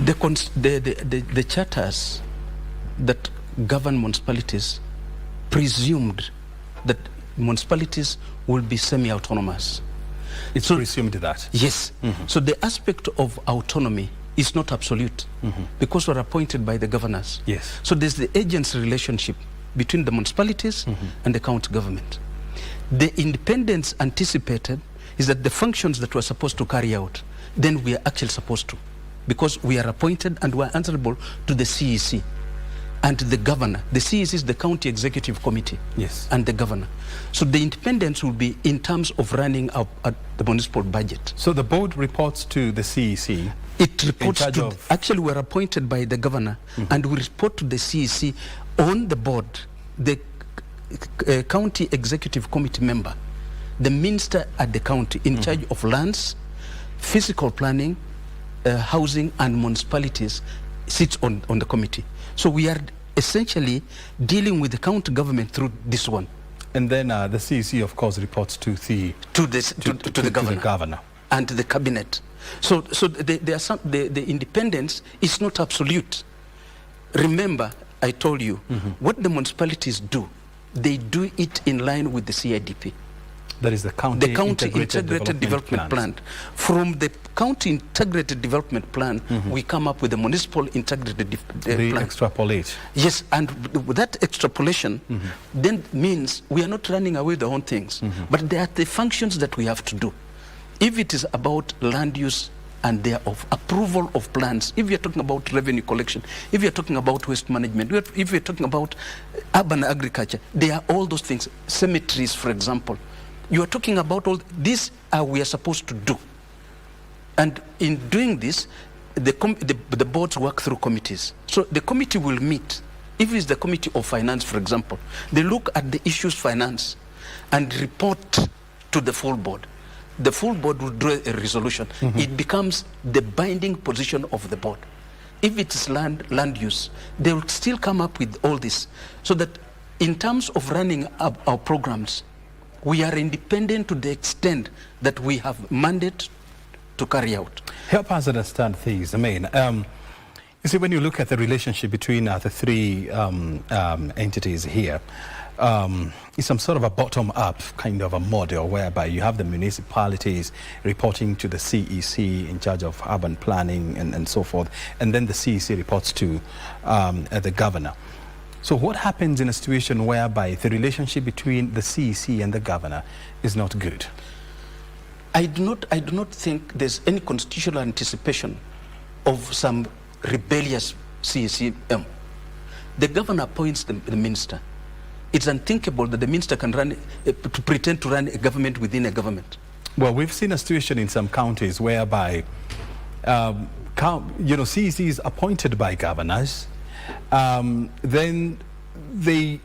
The charters that govern municipalities presumed that municipalities will be semi-autonomous. It's presumed that? Yes. So the aspect of autonomy is not absolute because we're appointed by the governors. Yes. So there's the agency relationship between the municipalities and the county government. The independence anticipated is that the functions that we're supposed to carry out, then we are actually supposed to, because we are appointed and we're answerable to the CEC and the governor. The CEC is the County Executive Committee. Yes. And the governor. So the independence will be in terms of running up at the municipal budget. So the board reports to the CEC? It reports to, actually we're appointed by the governor and we report to the CEC on the board, the County Executive Committee member, the minister at the county in charge of lands, physical planning, housing and municipalities sits on the committee. So we are essentially dealing with the county government through this one. And then the CEC, of course, reports to the governor and the cabinet. So there are some, the independence is not absolute. Remember, I told you what the municipalities do. They do it in line with the CIDP. That is the County Integrated Development Plan. From the County Integrated Development Plan, we come up with the Municipal Integrated Plan. Extrapolate. Yes, and with that extrapolation then means we are not running away with our own things, but there are the functions that we have to do. If it is about land use and thereof, approval of plans, if you're talking about revenue collection, if you're talking about waste management, if you're talking about urban agriculture, there are all those things. Cemeteries, for example. You are talking about all these we are supposed to do. And in doing this, the boards work through committees. So the committee will meet. If it's the committee of finance, for example, they look at the issues finance and report to the full board. The full board will draw a resolution. It becomes the binding position of the board. If it's land use, they will still come up with all this. So that in terms of running our programs, we are independent to the extent that we have mandate to carry out. Help us understand things. I mean, you see, when you look at the relationship between the three entities here, it's some sort of a bottom-up kind of a model whereby you have the municipalities reporting to the CEC in charge of urban planning and so forth, and then the CEC reports to the governor. So what happens in a situation whereby the relationship between the CEC and the governor is not good? I do not think there's any constitutional anticipation of some rebellious CEC. The governor appoints the minister. It's unthinkable that the minister can pretend to run a government within a government. Well, we've seen a situation in some counties whereby, CEC is appointed by governors, then they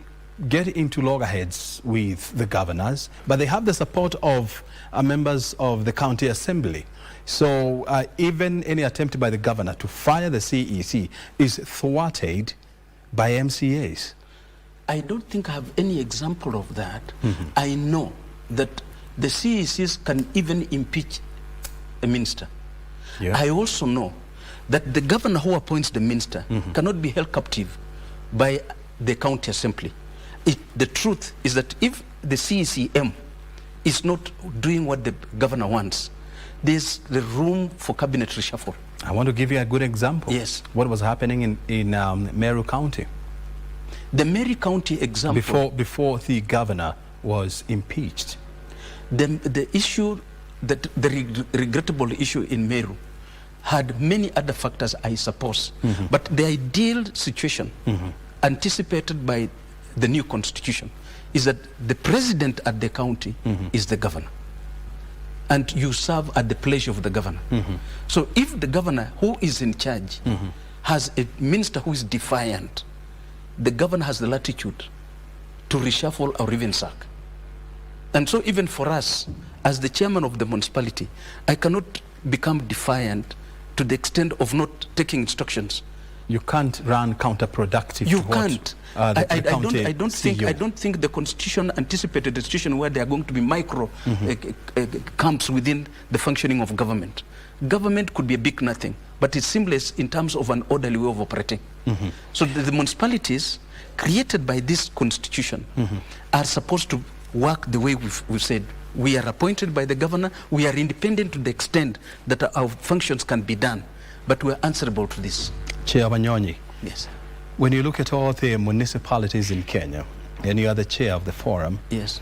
get into loggerheads with the governors, but they have the support of members of the county assembly. So even any attempt by the governor to fire the CEC is thwarted by MCAs. I don't think I have any example of that. I know that the CECs can even impeach a minister. Yeah. I also know that the governor who appoints the minister cannot be held captive by the county assembly. The truth is that if the CECM is not doing what the governor wants, there's the room for cabinet reshuffle. I want to give you a good example. Yes. What was happening in Meru County? The Meru County example. Before the governor was impeached. The issue, the regrettable issue in Meru had many other factors, I suppose. But the ideal situation anticipated by the new constitution is that the president at the county is the governor. And you serve at the pleasure of the governor. So if the governor who is in charge has a minister who is defiant, the governor has the latitude to reshuffle or even sack. And so even for us, as the chairman of the municipality, I cannot become defiant to the extent of not taking instructions. You can't run counterproductive. You can't. I don't think the constitution anticipated a situation where there are going to be micro camps within the functioning of government. Government could be a big nothing, but it's seamless in terms of an orderly way of operating. So the municipalities created by this constitution are supposed to work the way we've said. We are appointed by the governor. We are independent to the extent that our functions can be done, but we are answerable to this. Chair Wanyonyi. Yes. When you look at all the municipalities in Kenya, and you are the chair of the forum, yes,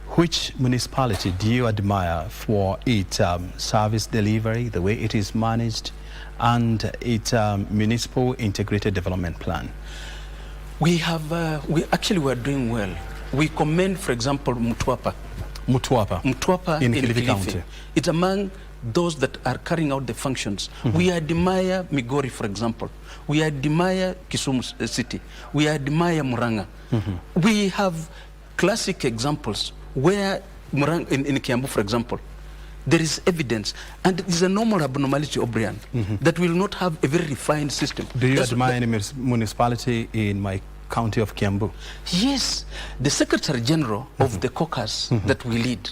which municipality do you admire for its service delivery, the way it is managed, and its municipal integrated development plan? We have, we are doing well. We commend, for example, Mtwapa in Kilifi County. It's among those that are carrying out the functions. We admire Migori, for example. We admire Kisumu City. We admire Murang'a. We have classic examples where in Kiambu, for example, there is evidence, and it is a normal abnormality, O'Brien, that will not have a very refined system. Do you admire any municipality in my county of Kiambu? Yes. The Secretary General of the caucus that we lead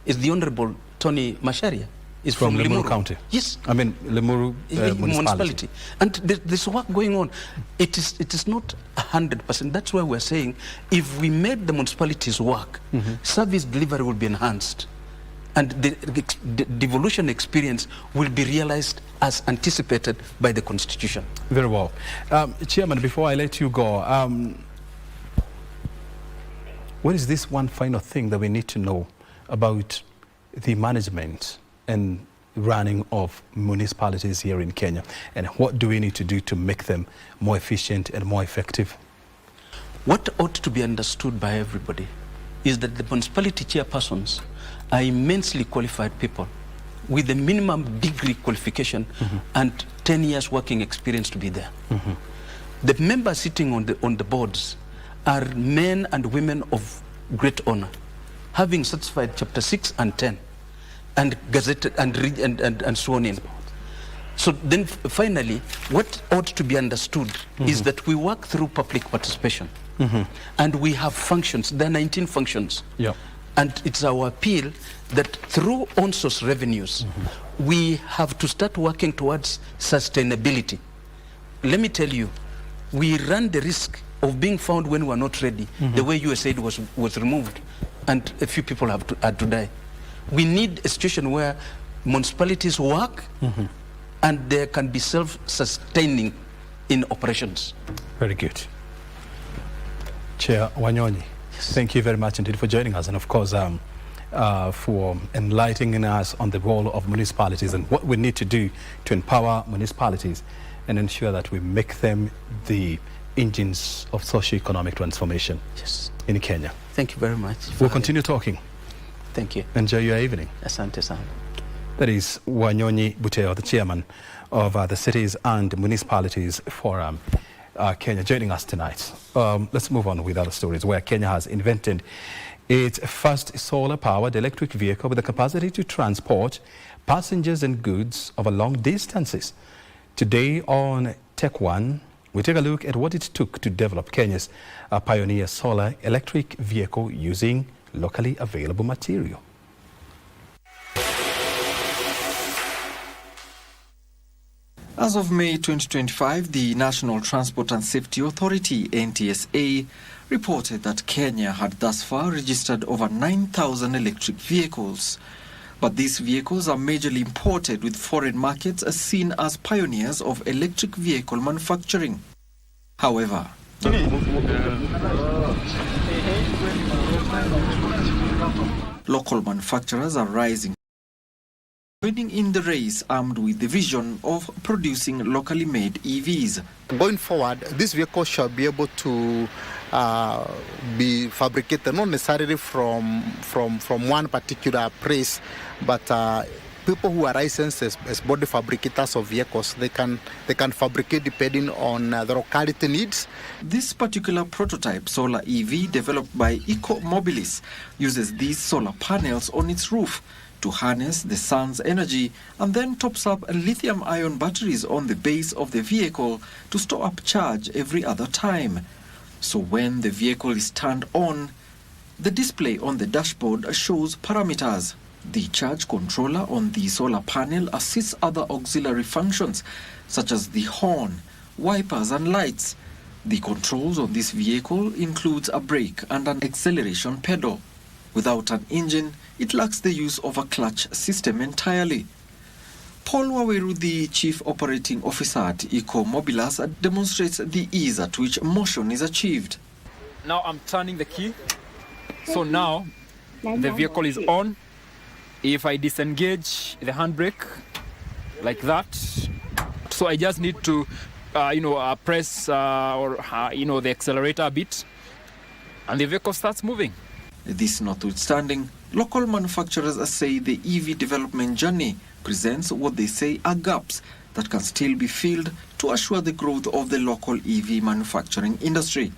is the Honorable Tony Masharia. Is from Limuru County. Yes. I mean Limuru municipality. And there's work going on. It is not 100%. That's why we're saying if we made the municipalities work, service delivery will be enhanced, and the devolution experience will be realized as anticipated by the Constitution. Very well. Chairman, before I let you go, what is this one final thing that we need to know about the management and running of municipalities here in Kenya? And what do we need to do to make them more efficient and more effective? What ought to be understood by everybody is that the municipality chairpersons are immensely qualified people with the minimum degree qualification and 10 years working experience to be there. The members sitting on the boards are men and women of great honor, having satisfied chapter 6 and 10 and gazetted and sworn in. So then finally, what ought to be understood is that we work through public participation. And we have functions, there are 19 functions. And it's our appeal that through on-source revenues, we have to start working towards sustainability. Let me tell you, we run the risk of being found when we're not ready, the way USAID was removed, and a few people had to die. We need a situation where municipalities work and there can be self-sustaining in operations. Very good. Chair Wanyonyi, thank you very much indeed for joining us, and of course for enlightening us on the role of municipalities and what we need to do to empower municipalities and ensure that we make them the engines of socio-economic transformation in Kenya. Thank you very much. We'll continue talking. Thank you. Enjoy your evening. Asante sana. That is Wanyonyi Buteo, the chairman of the Cities and Municipalities Forum, Kenya, joining us tonight. Let's move on with other stories where Kenya has invented its first solar-powered electric vehicle with the capacity to transport passengers and goods over long distances. Today on Tech One, we take a look at what it took to develop Kenya's pioneer solar electric vehicle using locally available material. As of May 2025, the National Transport and Safety Authority, NTSA, reported that Kenya had thus far registered over 9,000 electric vehicles. But these vehicles are majorly imported, with foreign markets as seen as pioneers of electric vehicle manufacturing. However, local manufacturers are rising, joining in the race armed with the vision of producing locally made EVs. Going forward, this vehicle shall be able to be fabricated not necessarily from one particular place, but people who are licensed as body fabricators of vehicles, they can fabricate depending on the locality needs. This particular prototype solar EV, developed by Eco Mobilis, uses these solar panels on its roof to harness the sun's energy and then tops up lithium-ion batteries on the base of the vehicle to store up charge every other time. So when the vehicle is turned on, the display on the dashboard shows parameters. The charge controller on the solar panel assists other auxiliary functions such as the horn, wipers and lights. The controls on this vehicle includes a brake and an acceleration pedal. Without an engine, it lacks the use of a clutch system entirely. Paul Waweru, the Chief Operating Officer at Eco Mobilis, demonstrates the ease at which motion is achieved. Now I'm turning the key. So now the vehicle is on. If I disengage the handbrake like that, so I just need to, press the accelerator a bit, and the vehicle starts moving. This notwithstanding, local manufacturers say the EV development journey presents what they say are gaps that can still be filled to assure the growth of the local EV manufacturing industry.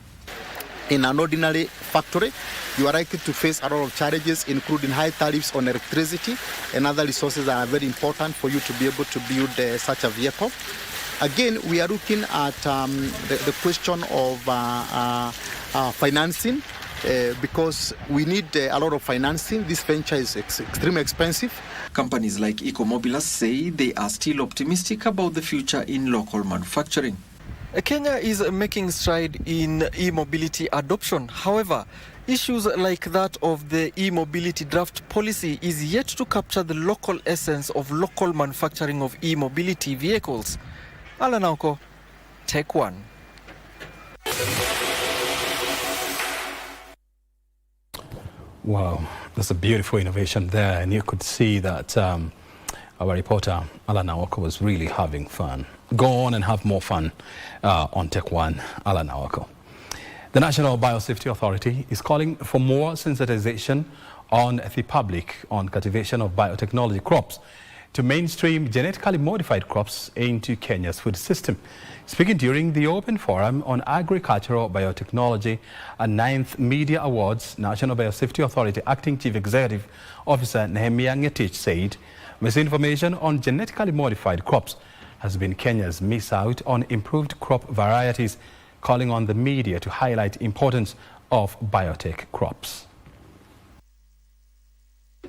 In an ordinary factory, you are likely to face a lot of challenges, including high tariffs on electricity and other resources that are very important for you to be able to build such a vehicle. Again, we are looking at the question of financing because we need a lot of financing. This venture is extremely expensive. Companies like Eco Mobilis say they are still optimistic about the future in local manufacturing. Kenya is making stride in e-mobility adoption. However, issues like that of the e-mobility draft policy is yet to capture the local essence of local manufacturing of e-mobility vehicles. Alan Auko, Tech One. Wow, that's a beautiful innovation there, and you could see that Our reporter, Alan Awako, was really having fun. Go on and have more fun on Tech One, Alan Awako. The National Biosafety Authority is calling for more sensitization on the public on cultivation of biotechnology crops to mainstream genetically modified crops into Kenya's food system. Speaking during the Open Forum on Agricultural Biotechnology and 9th Media Awards, National Biosafety Authority Acting Chief Executive Officer Nehemiah Ngetich said misinformation on genetically modified crops has been Kenya's miss out on improved crop varieties, calling on the media to highlight the importance of biotech crops.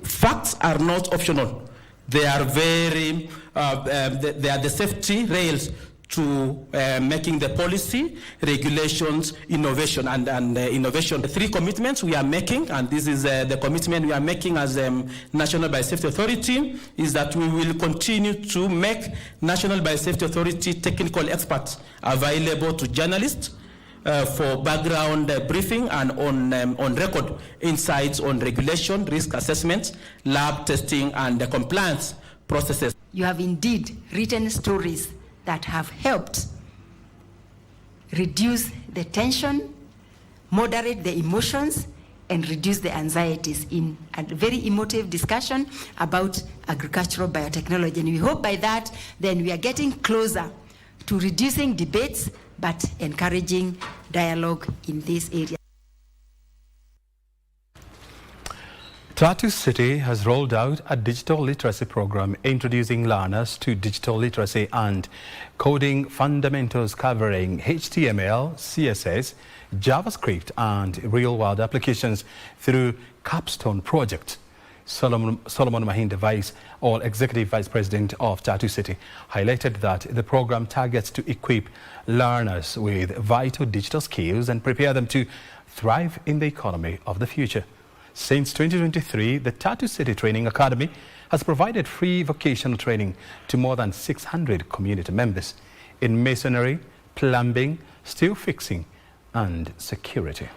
Facts are not optional. They are they are the safety rails to making the policy, regulations, innovation, and innovation. The three commitments we are making, and this is the commitment we are making as National Biosafety Authority, is that we will continue to make National Biosafety Authority technical experts available to journalists for background briefing and on record insights on regulation, risk assessment, lab testing, and the compliance processes. You have indeed written stories that have helped reduce the tension, moderate the emotions, and reduce the anxieties in a very emotive discussion about agricultural biotechnology. And we hope by that, then we are getting closer to reducing debates, but encouraging dialogue in this area. Tatu City has rolled out a digital literacy program introducing learners to digital literacy and coding fundamentals covering HTML, CSS, JavaScript and real-world applications through Capstone Project. Solomon Mahinda, Executive Vice President of Tatu City, highlighted that the program targets to equip learners with vital digital skills and prepare them to thrive in the economy of the future. Since 2023, the Tatu City Training Academy has provided free vocational training to more than 600 community members in masonry, plumbing, steel fixing and security.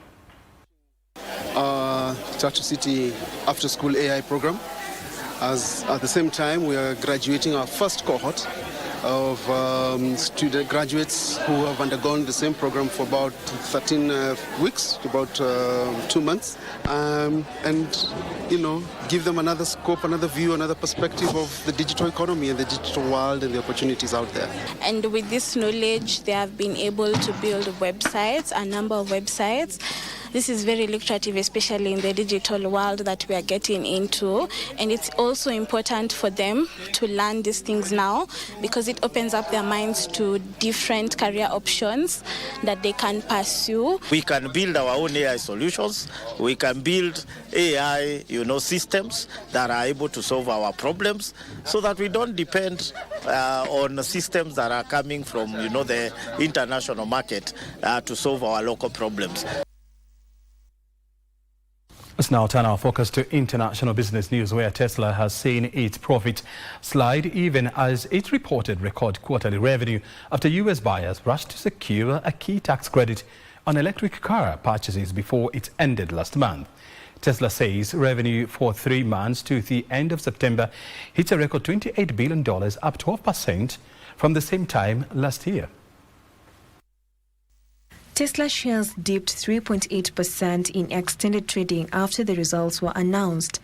Tatu City After School AI program. As at the same time, we are graduating our first cohort of student graduates who have undergone the same program for about 13 weeks, about 2 months, and give them another scope, another view, another perspective of the digital economy and the digital world and the opportunities out there. And with this knowledge, they have been able to build websites, a number of websites. This is very lucrative, especially in the digital world that we are getting into. And it's also important for them to learn these things now because it opens up their minds to different career options that they can pursue. We can build our own AI solutions. We can build AI, systems that are able to solve our problems so that we don't depend on systems that are coming from, the international market to solve our local problems. Let's now turn our focus to international business news, where Tesla has seen its profit slide even as it reported record quarterly revenue after US buyers rushed to secure a key tax credit on electric car purchases before it ended last month. Tesla says revenue for 3 months to the end of September hit a record $28 billion, up 12% from the same time last year. Tesla shares dipped 3.8% in extended trading after the results were announced.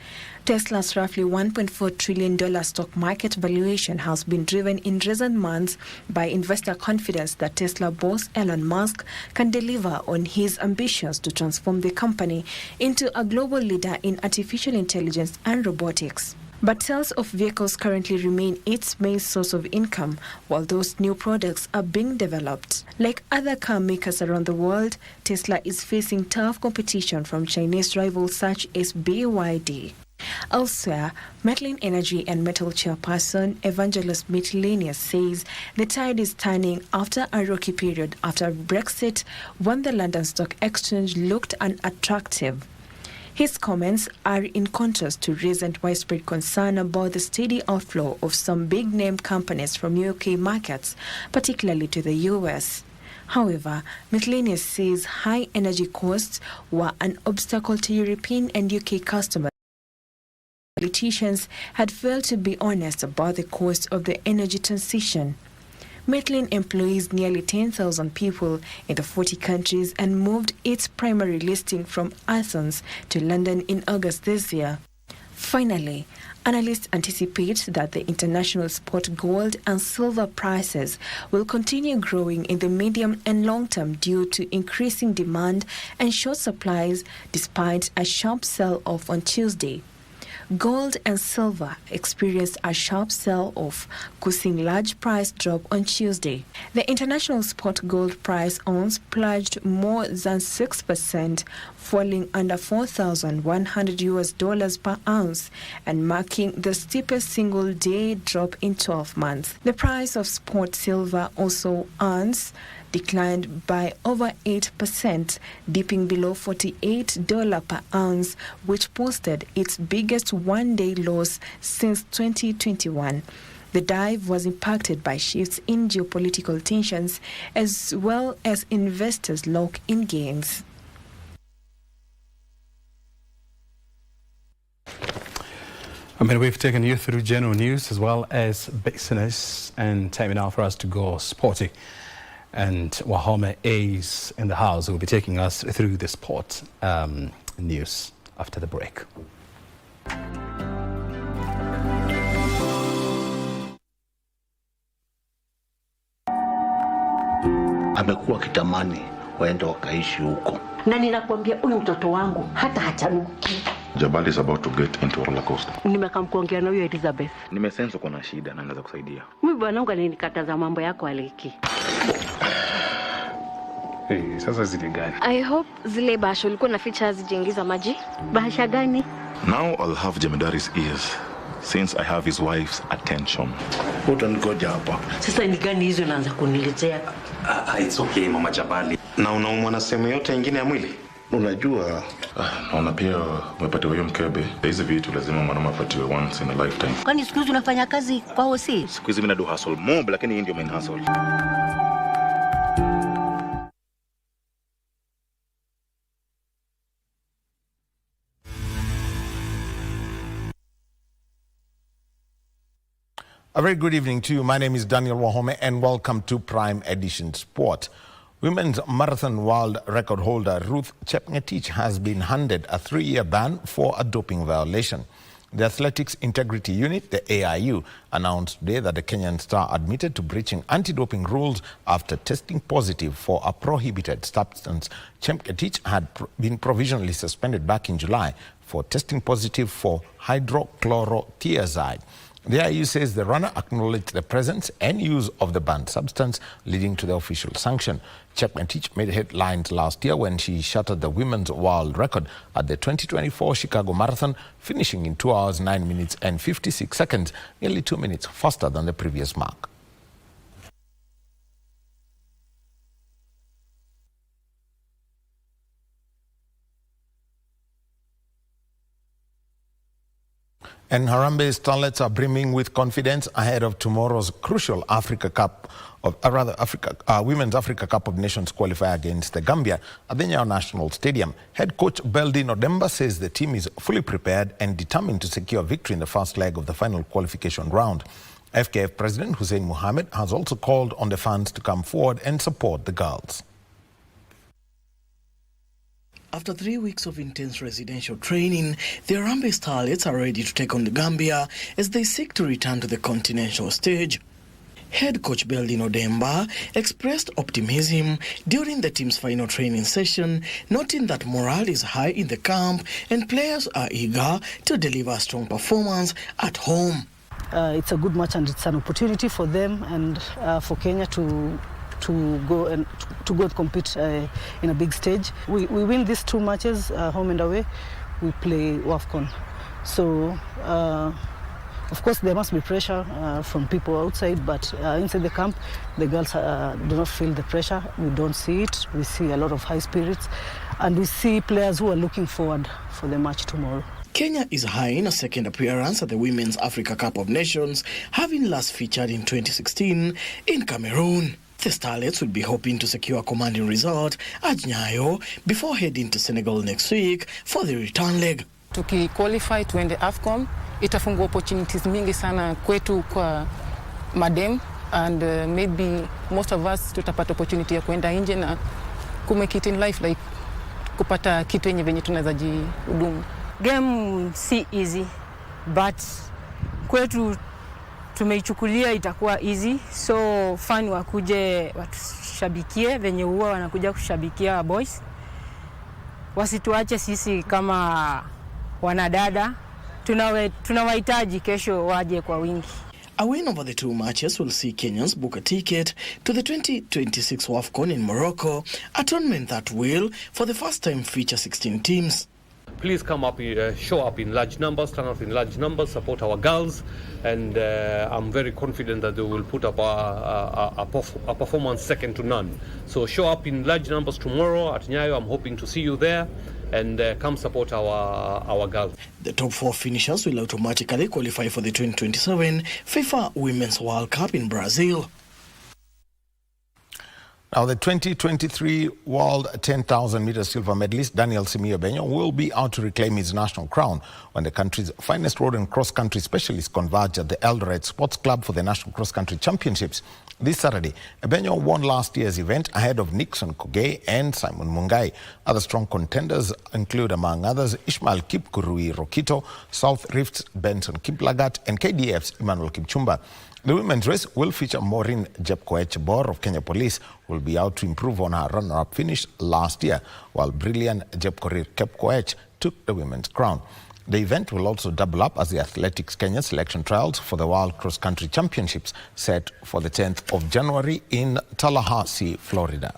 Tesla's roughly $1.4 trillion stock market valuation has been driven in recent months by investor confidence that Tesla boss Elon Musk can deliver on his ambitions to transform the company into a global leader in artificial intelligence and robotics. But sales of vehicles currently remain its main source of income, while those new products are being developed. Like other car makers around the world, Tesla is facing tough competition from Chinese rivals such as BYD. Elsewhere, Metlin Energy and Metal chairperson Evangelist Miscellaneous says the tide is turning after a rocky period after Brexit, when the London Stock Exchange looked unattractive. His comments are in contrast to recent widespread concern about the steady outflow of some big-name companies from UK markets, particularly to the US. However, Miscellaneous says high energy costs were an obstacle to European and UK customers Politicians had failed to be honest about the cost of the energy transition. Metlin employs nearly 10,000 people in the 40 countries and moved its primary listing from Athens to London in August this year. Finally, analysts anticipate that the international spot gold and silver prices will continue growing in the medium and long term due to increasing demand and short supplies despite a sharp sell-off on Tuesday. Gold and silver experienced a sharp sell-off, causing large price drop on Tuesday. The international spot gold price ounce plunged more than 6%, falling under $4,100 per ounce and marking the steepest single-day drop in 12 months. The price of spot silver ounce declined by over 8%, dipping below $48 per ounce, which posted its biggest one-day loss since 2021. The dive was impacted by shifts in geopolitical tensions as well as investors' lock-in gains. We've taken you through general news as well as business, and time now for us to go sporty. And Wahome is in the house, who will be taking us through the sport news after the break. Amekuwa kitamani waende wakaishi huko. Na ninakwambia huyu mtoto wangu hata hachanuki. Jabali is about to get into a roller coaster. Nimekamkuongea na huyo Elizabeth. Nimesense uko na shida na naweza kusaidia. Mimi bwanangu alinikataza mambo yako Aliki. Sasa zile gani? I hope zile bahasha ulikuwa na features zijaingiza maji. Bahasha gani? Now I'll have Jemedari's ears since I have his wife's attention. Utangoja hapa. Sasa ni gani hizo naanza kuniletea? It's okay Mama Jabali. Na unaumwa na sehemu yote nyingine ya mwili? Unajua, naona pia umepatiwa hiyo mkebe. Hizi vitu lazima mwanaume apatiwe once in a lifetime. Kwani siku hizi unafanya kazi kwa hosi? Siku hizi mimi na do hustle mob, lakini hii ndio main hustle. A very good evening to you. My name is Daniel Wahome and welcome to Prime Edition Sport. Women's marathon world record holder Ruth Chepngetich has been handed a 3-year ban for a doping violation. The Athletics Integrity Unit, the AIU, announced today that the Kenyan star admitted to breaching anti-doping rules after testing positive for a prohibited substance. Chepngetich had been provisionally suspended back in July for testing positive for hydrochlorothiazide. The IU says the runner acknowledged the presence and use of the banned substance, leading to the official sanction. Chepngetich made headlines last year when she shattered the women's world record at the 2024 Chicago Marathon, finishing in 2 hours, 9 minutes and 56 seconds, nearly 2 minutes faster than the previous mark. And Harambee starlets are brimming with confidence ahead of tomorrow's crucial Women's Africa Cup of Nations qualifier against the Gambia at the Nyayo National Stadium. Head coach Beldin Odemba says the team is fully prepared and determined to secure victory in the first leg of the final qualification round. FKF President Hussein Mohamed has also called on the fans to come forward and support the girls. After 3 weeks of intense residential training, the Harambee Starlets are ready to take on the Gambia as they seek to return to the continental stage. Head coach Beldin Odemba expressed optimism during the team's final training session, noting that morale is high in the camp and players are eager to deliver a strong performance at home. It's a good match and it's an opportunity for them and for Kenya to go and compete in a big stage. We win these 2 matches, home and away, we play WAFCON. So, of course, there must be pressure from people outside, but inside the camp, the girls do not feel the pressure. We don't see it. We see a lot of high spirits, and we see players who are looking forward for the match tomorrow. Kenya is high in a second appearance at the Women's Africa Cup of Nations, having last featured in 2016 in Cameroon. The Starlets will be hoping to secure a commanding result at Nyayo before heading to Senegal next week for the return leg. Tuki qualify to win the AFCON, itafungua opportunities mingi sana kwetu kwa madem, and maybe most of us tutapata opportunity ya kuenda nje na kumake it in life, like kupata kitu yenye venye tunaweza jihudumu. Game si easy, but kwetu tumeichukulia itakuwa easy, so fan wakuje watushabikie venye huwa wanakuja kushabikia boys. Wasituache sisi kama wanadada, tunawahitaji kesho waje kwa wingi. A win over the two matches will see Kenyans book a ticket to the 2026 WAFCON in Morocco, a tournament that will, for the first time, feature 16 teams. Please come up, show up in large numbers, turn out in large numbers, support our girls, and I'm very confident that they will put up a performance second to none. So show up in large numbers tomorrow at Nyayo. I'm hoping to see you there, and come support our girls. The top 4 finishers will automatically qualify for the 2027 FIFA Women's World Cup in Brazil. Now, the 2023 World 10,000 meter silver medalist Daniel Simiyu Benyo will be out to reclaim his national crown when the country's finest road and cross-country specialists converge at the Eldoret Sports Club for the National Cross-Country Championships this Saturday. Benyo won last year's event ahead of Nixon Kogei and Simon Mungai. Other strong contenders include, among others, Ishmael Kipkurui Rokito, South Rift's Benson Kiplagat, and KDF's Emmanuel Kipchumba. The women's race will feature Maureen Jepkoech Bor of Kenya Police, who will be out to improve on her runner-up finish last year, while brilliant Jepkorir Kepkoech took the women's crown. The event will also double up as the Athletics Kenya selection trials for the World Cross Country Championships set for the 10th of January in Tallahassee, Florida.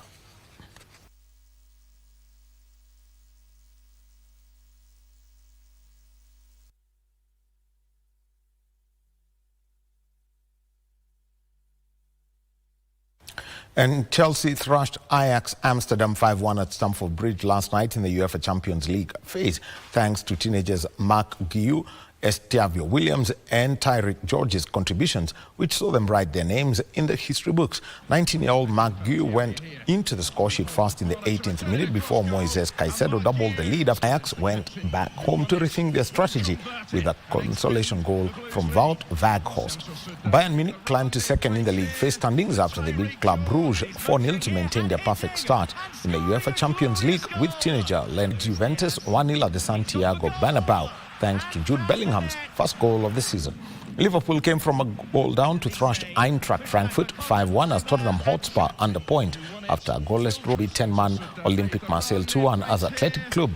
And Chelsea thrashed Ajax Amsterdam 5-1 at Stamford Bridge last night in the UEFA Champions League phase, thanks to teenagers Mark Guiu, Estavio Williams and Tyrick George's contributions, which saw them write their names in the history books. 19-year-old Mark Guiu went into the score sheet first in the 18th minute before Moises Caicedo doubled the lead after Ajax went back home to rethink their strategy with a consolation goal from Wout Weghorst. Bayern Munich climbed to second in the league phase standings after they beat Club Brugge 4-0 to maintain their perfect start in the UEFA Champions League, with teenager led Juventus 1-0 at the Santiago Bernabeu, thanks to Jude Bellingham's first goal of the season. Liverpool came from a goal down to thrash Eintracht Frankfurt 5-1 as Tottenham Hotspur under point after a goalless draw beat 10-man Olympique Marseille 2-1 as Athletic Club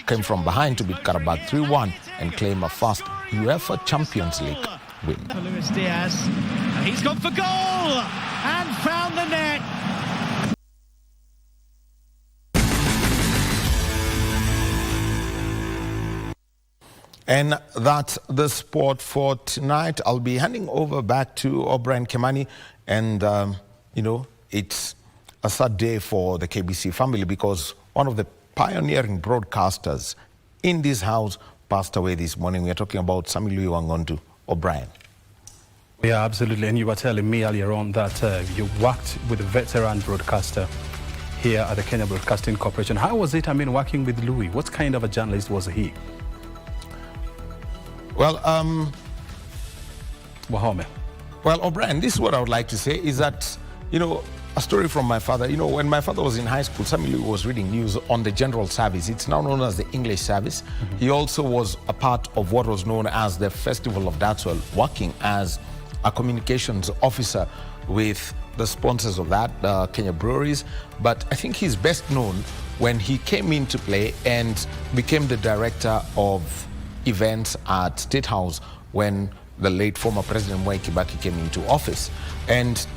came from behind to beat Karabakh 3-1 and claim a first UEFA Champions League win. Luis Diaz, and he's gone for goal and found the net. And that's the sport for tonight. I'll be handing over back to O'Brien Kimani. And, it's a sad day for the KBC family because one of the pioneering broadcasters in this house passed away this morning. We are talking about Samilu Wangondu. O'Brien. Yeah, absolutely. And you were telling me earlier on that you worked with a veteran broadcaster here at the Kenya Broadcasting Corporation. How was it, working with Louis? What kind of a journalist was he? Well, Wahome. Well, O'Brien, this is what I would like to say is that, a story from my father. When my father was in high school, Samilu was reading news on the general service. It's now known as the English service. Mm-hmm. He also was a part of what was known as the Festival of Datswell, working as a communications officer with the sponsors of that, Kenya Breweries. But I think he's best known when he came into play and became the director of events at State House when the late former President Mwai Kibaki came into office. And,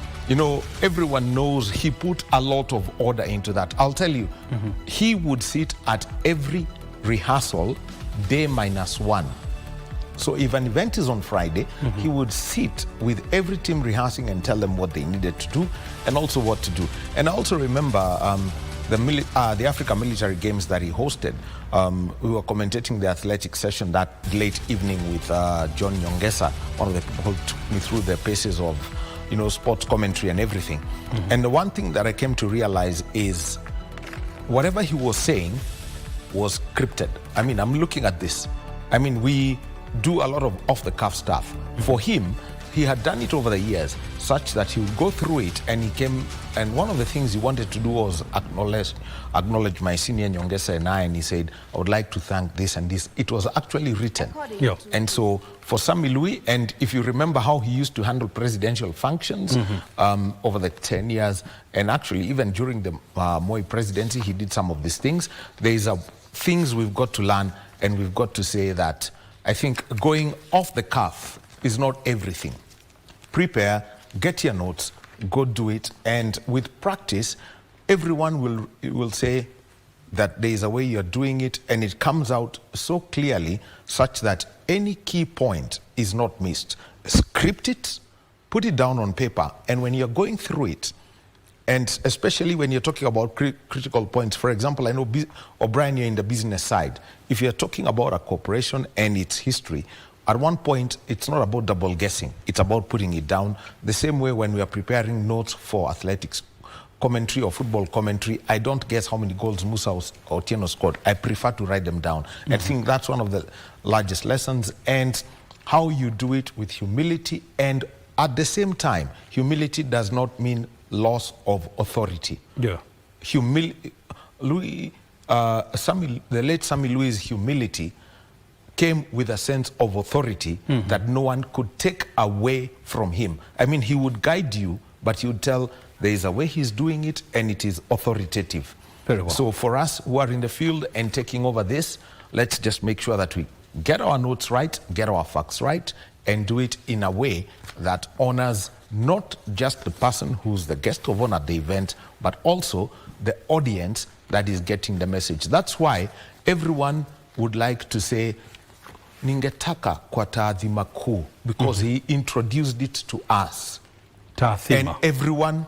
everyone knows he put a lot of order into that. I'll tell you, he would sit at every rehearsal day -1. So if an event is on Friday, he would sit with every team rehearsing and tell them what they needed to do and also what to do. And I also remember the Africa Military Games that he hosted. We were commentating the athletic session that late evening with John Nyongesa, one of the people who took me through the paces of, sports commentary and everything. And the one thing that I came to realize is whatever he was saying was scripted. I'm looking at this. We do a lot of off-the-cuff stuff. For him, he had done it over the years such that he would go through it, and he came, and one of the things he wanted to do was acknowledge my senior Nyongesa and I, and he said, I would like to thank this and this. It was actually written. Yeah. And so for Sami Lui, and if you remember how he used to handle presidential functions over the 10 years, and actually even during the Moi presidency, he did some of these things. There's things we've got to learn, and we've got to say that I think going off the cuff is not everything. Prepare, get your notes, go do it, and with practice, everyone will say that there is a way you're doing it, and it comes out so clearly such that any key point is not missed. Script it, put it down on paper, and when you're going through it, and especially when you're talking about critical points, for example, I know, O'Brien, you're in the business side. If you're talking about a corporation and its history, at one point, it's not about double guessing. It's about putting it down. The same way when we are preparing notes for athletics commentary or football commentary, I don't guess how many goals Musa or Otieno scored. I prefer to write them down. I think that's one of the largest lessons, and how you do it with humility. And at the same time, humility does not mean loss of authority. Yeah. The late Sami Lui's humility came with a sense of authority that no one could take away from him. I mean, he would guide you, but he would tell there is a way he's doing it, and it is authoritative. Very well. So for us who are in the field and taking over this, let's just make sure that we get our notes right, get our facts right, and do it in a way that honors not just the person who's the guest of honor at the event, but also the audience that is getting the message. That's why everyone would like to say, ningetaka kwa taadhima kuu, because he introduced it to us. And everyone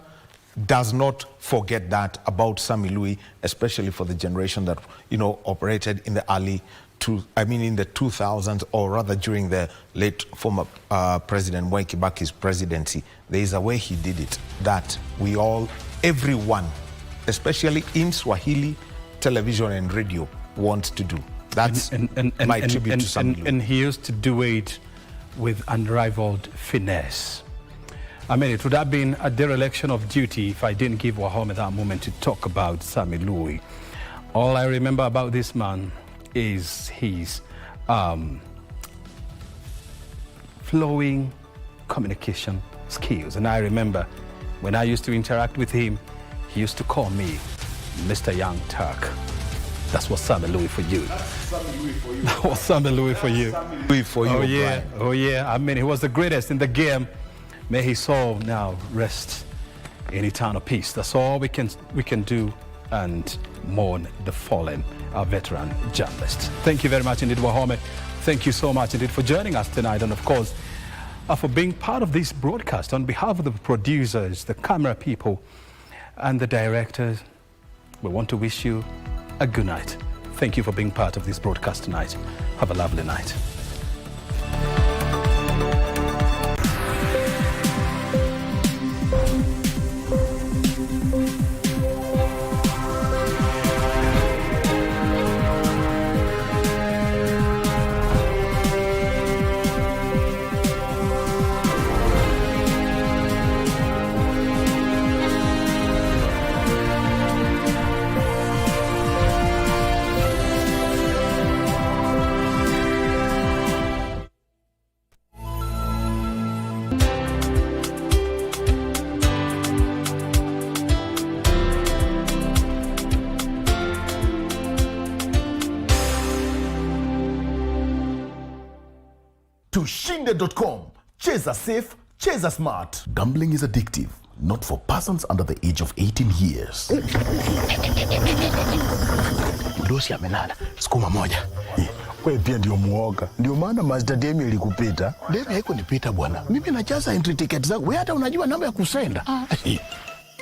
does not forget that about Sami Lui, especially for the generation that, you know, operated in the in the 2000s, or rather during the late former President Mwai Kibaki's presidency. There is a way he did it that everyone, especially in Swahili television and radio, wants to do. That's my tribute to Sami Lui. And he used to do it with unrivaled finesse. I mean, it would have been a dereliction of duty if I didn't give Wahome that moment to talk about Sami Lui. All I remember about this man is his flowing communication skills. And I remember when I used to interact with him, he used to call me Mr. Young Turk. That's what Sami Lui for you. That's Sami Lui for you. That was Sami Lui for you. Sami Lui for you, oh yeah, Brian. Oh yeah. I mean, he was the greatest in the game. May his soul now rest in eternal peace. That's all we can do, and mourn the fallen, our veteran journalist. Thank you very much indeed, Wahome. Thank you so much indeed for joining us tonight, and of course, for being part of this broadcast. On behalf of the producers, the camera people, and the directors, we want to wish you a good night. Thank you for being part of this broadcast tonight. Have a lovely night. Tushinde.com. Cheza safe, cheza smart. Gambling is addictive, not for persons under the age of 18 years. Dosi amelala, sukuma moja. Wewe pia ndio muoga. Ndio maana Master Demi ilikupita. Demi haiko nipita bwana. Mimi najaza entry ticket zangu. Wewe hata unajua namba ya kusenda.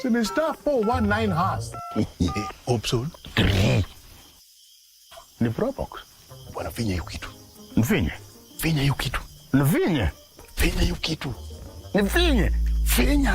Sini star 419 hash. Option 3. Ni Probox. Bwana finya hiyo kitu. Mfinye. Finya hiyo kitu. Nfinye. Finya hiyo kitu. Nfinye. Finya.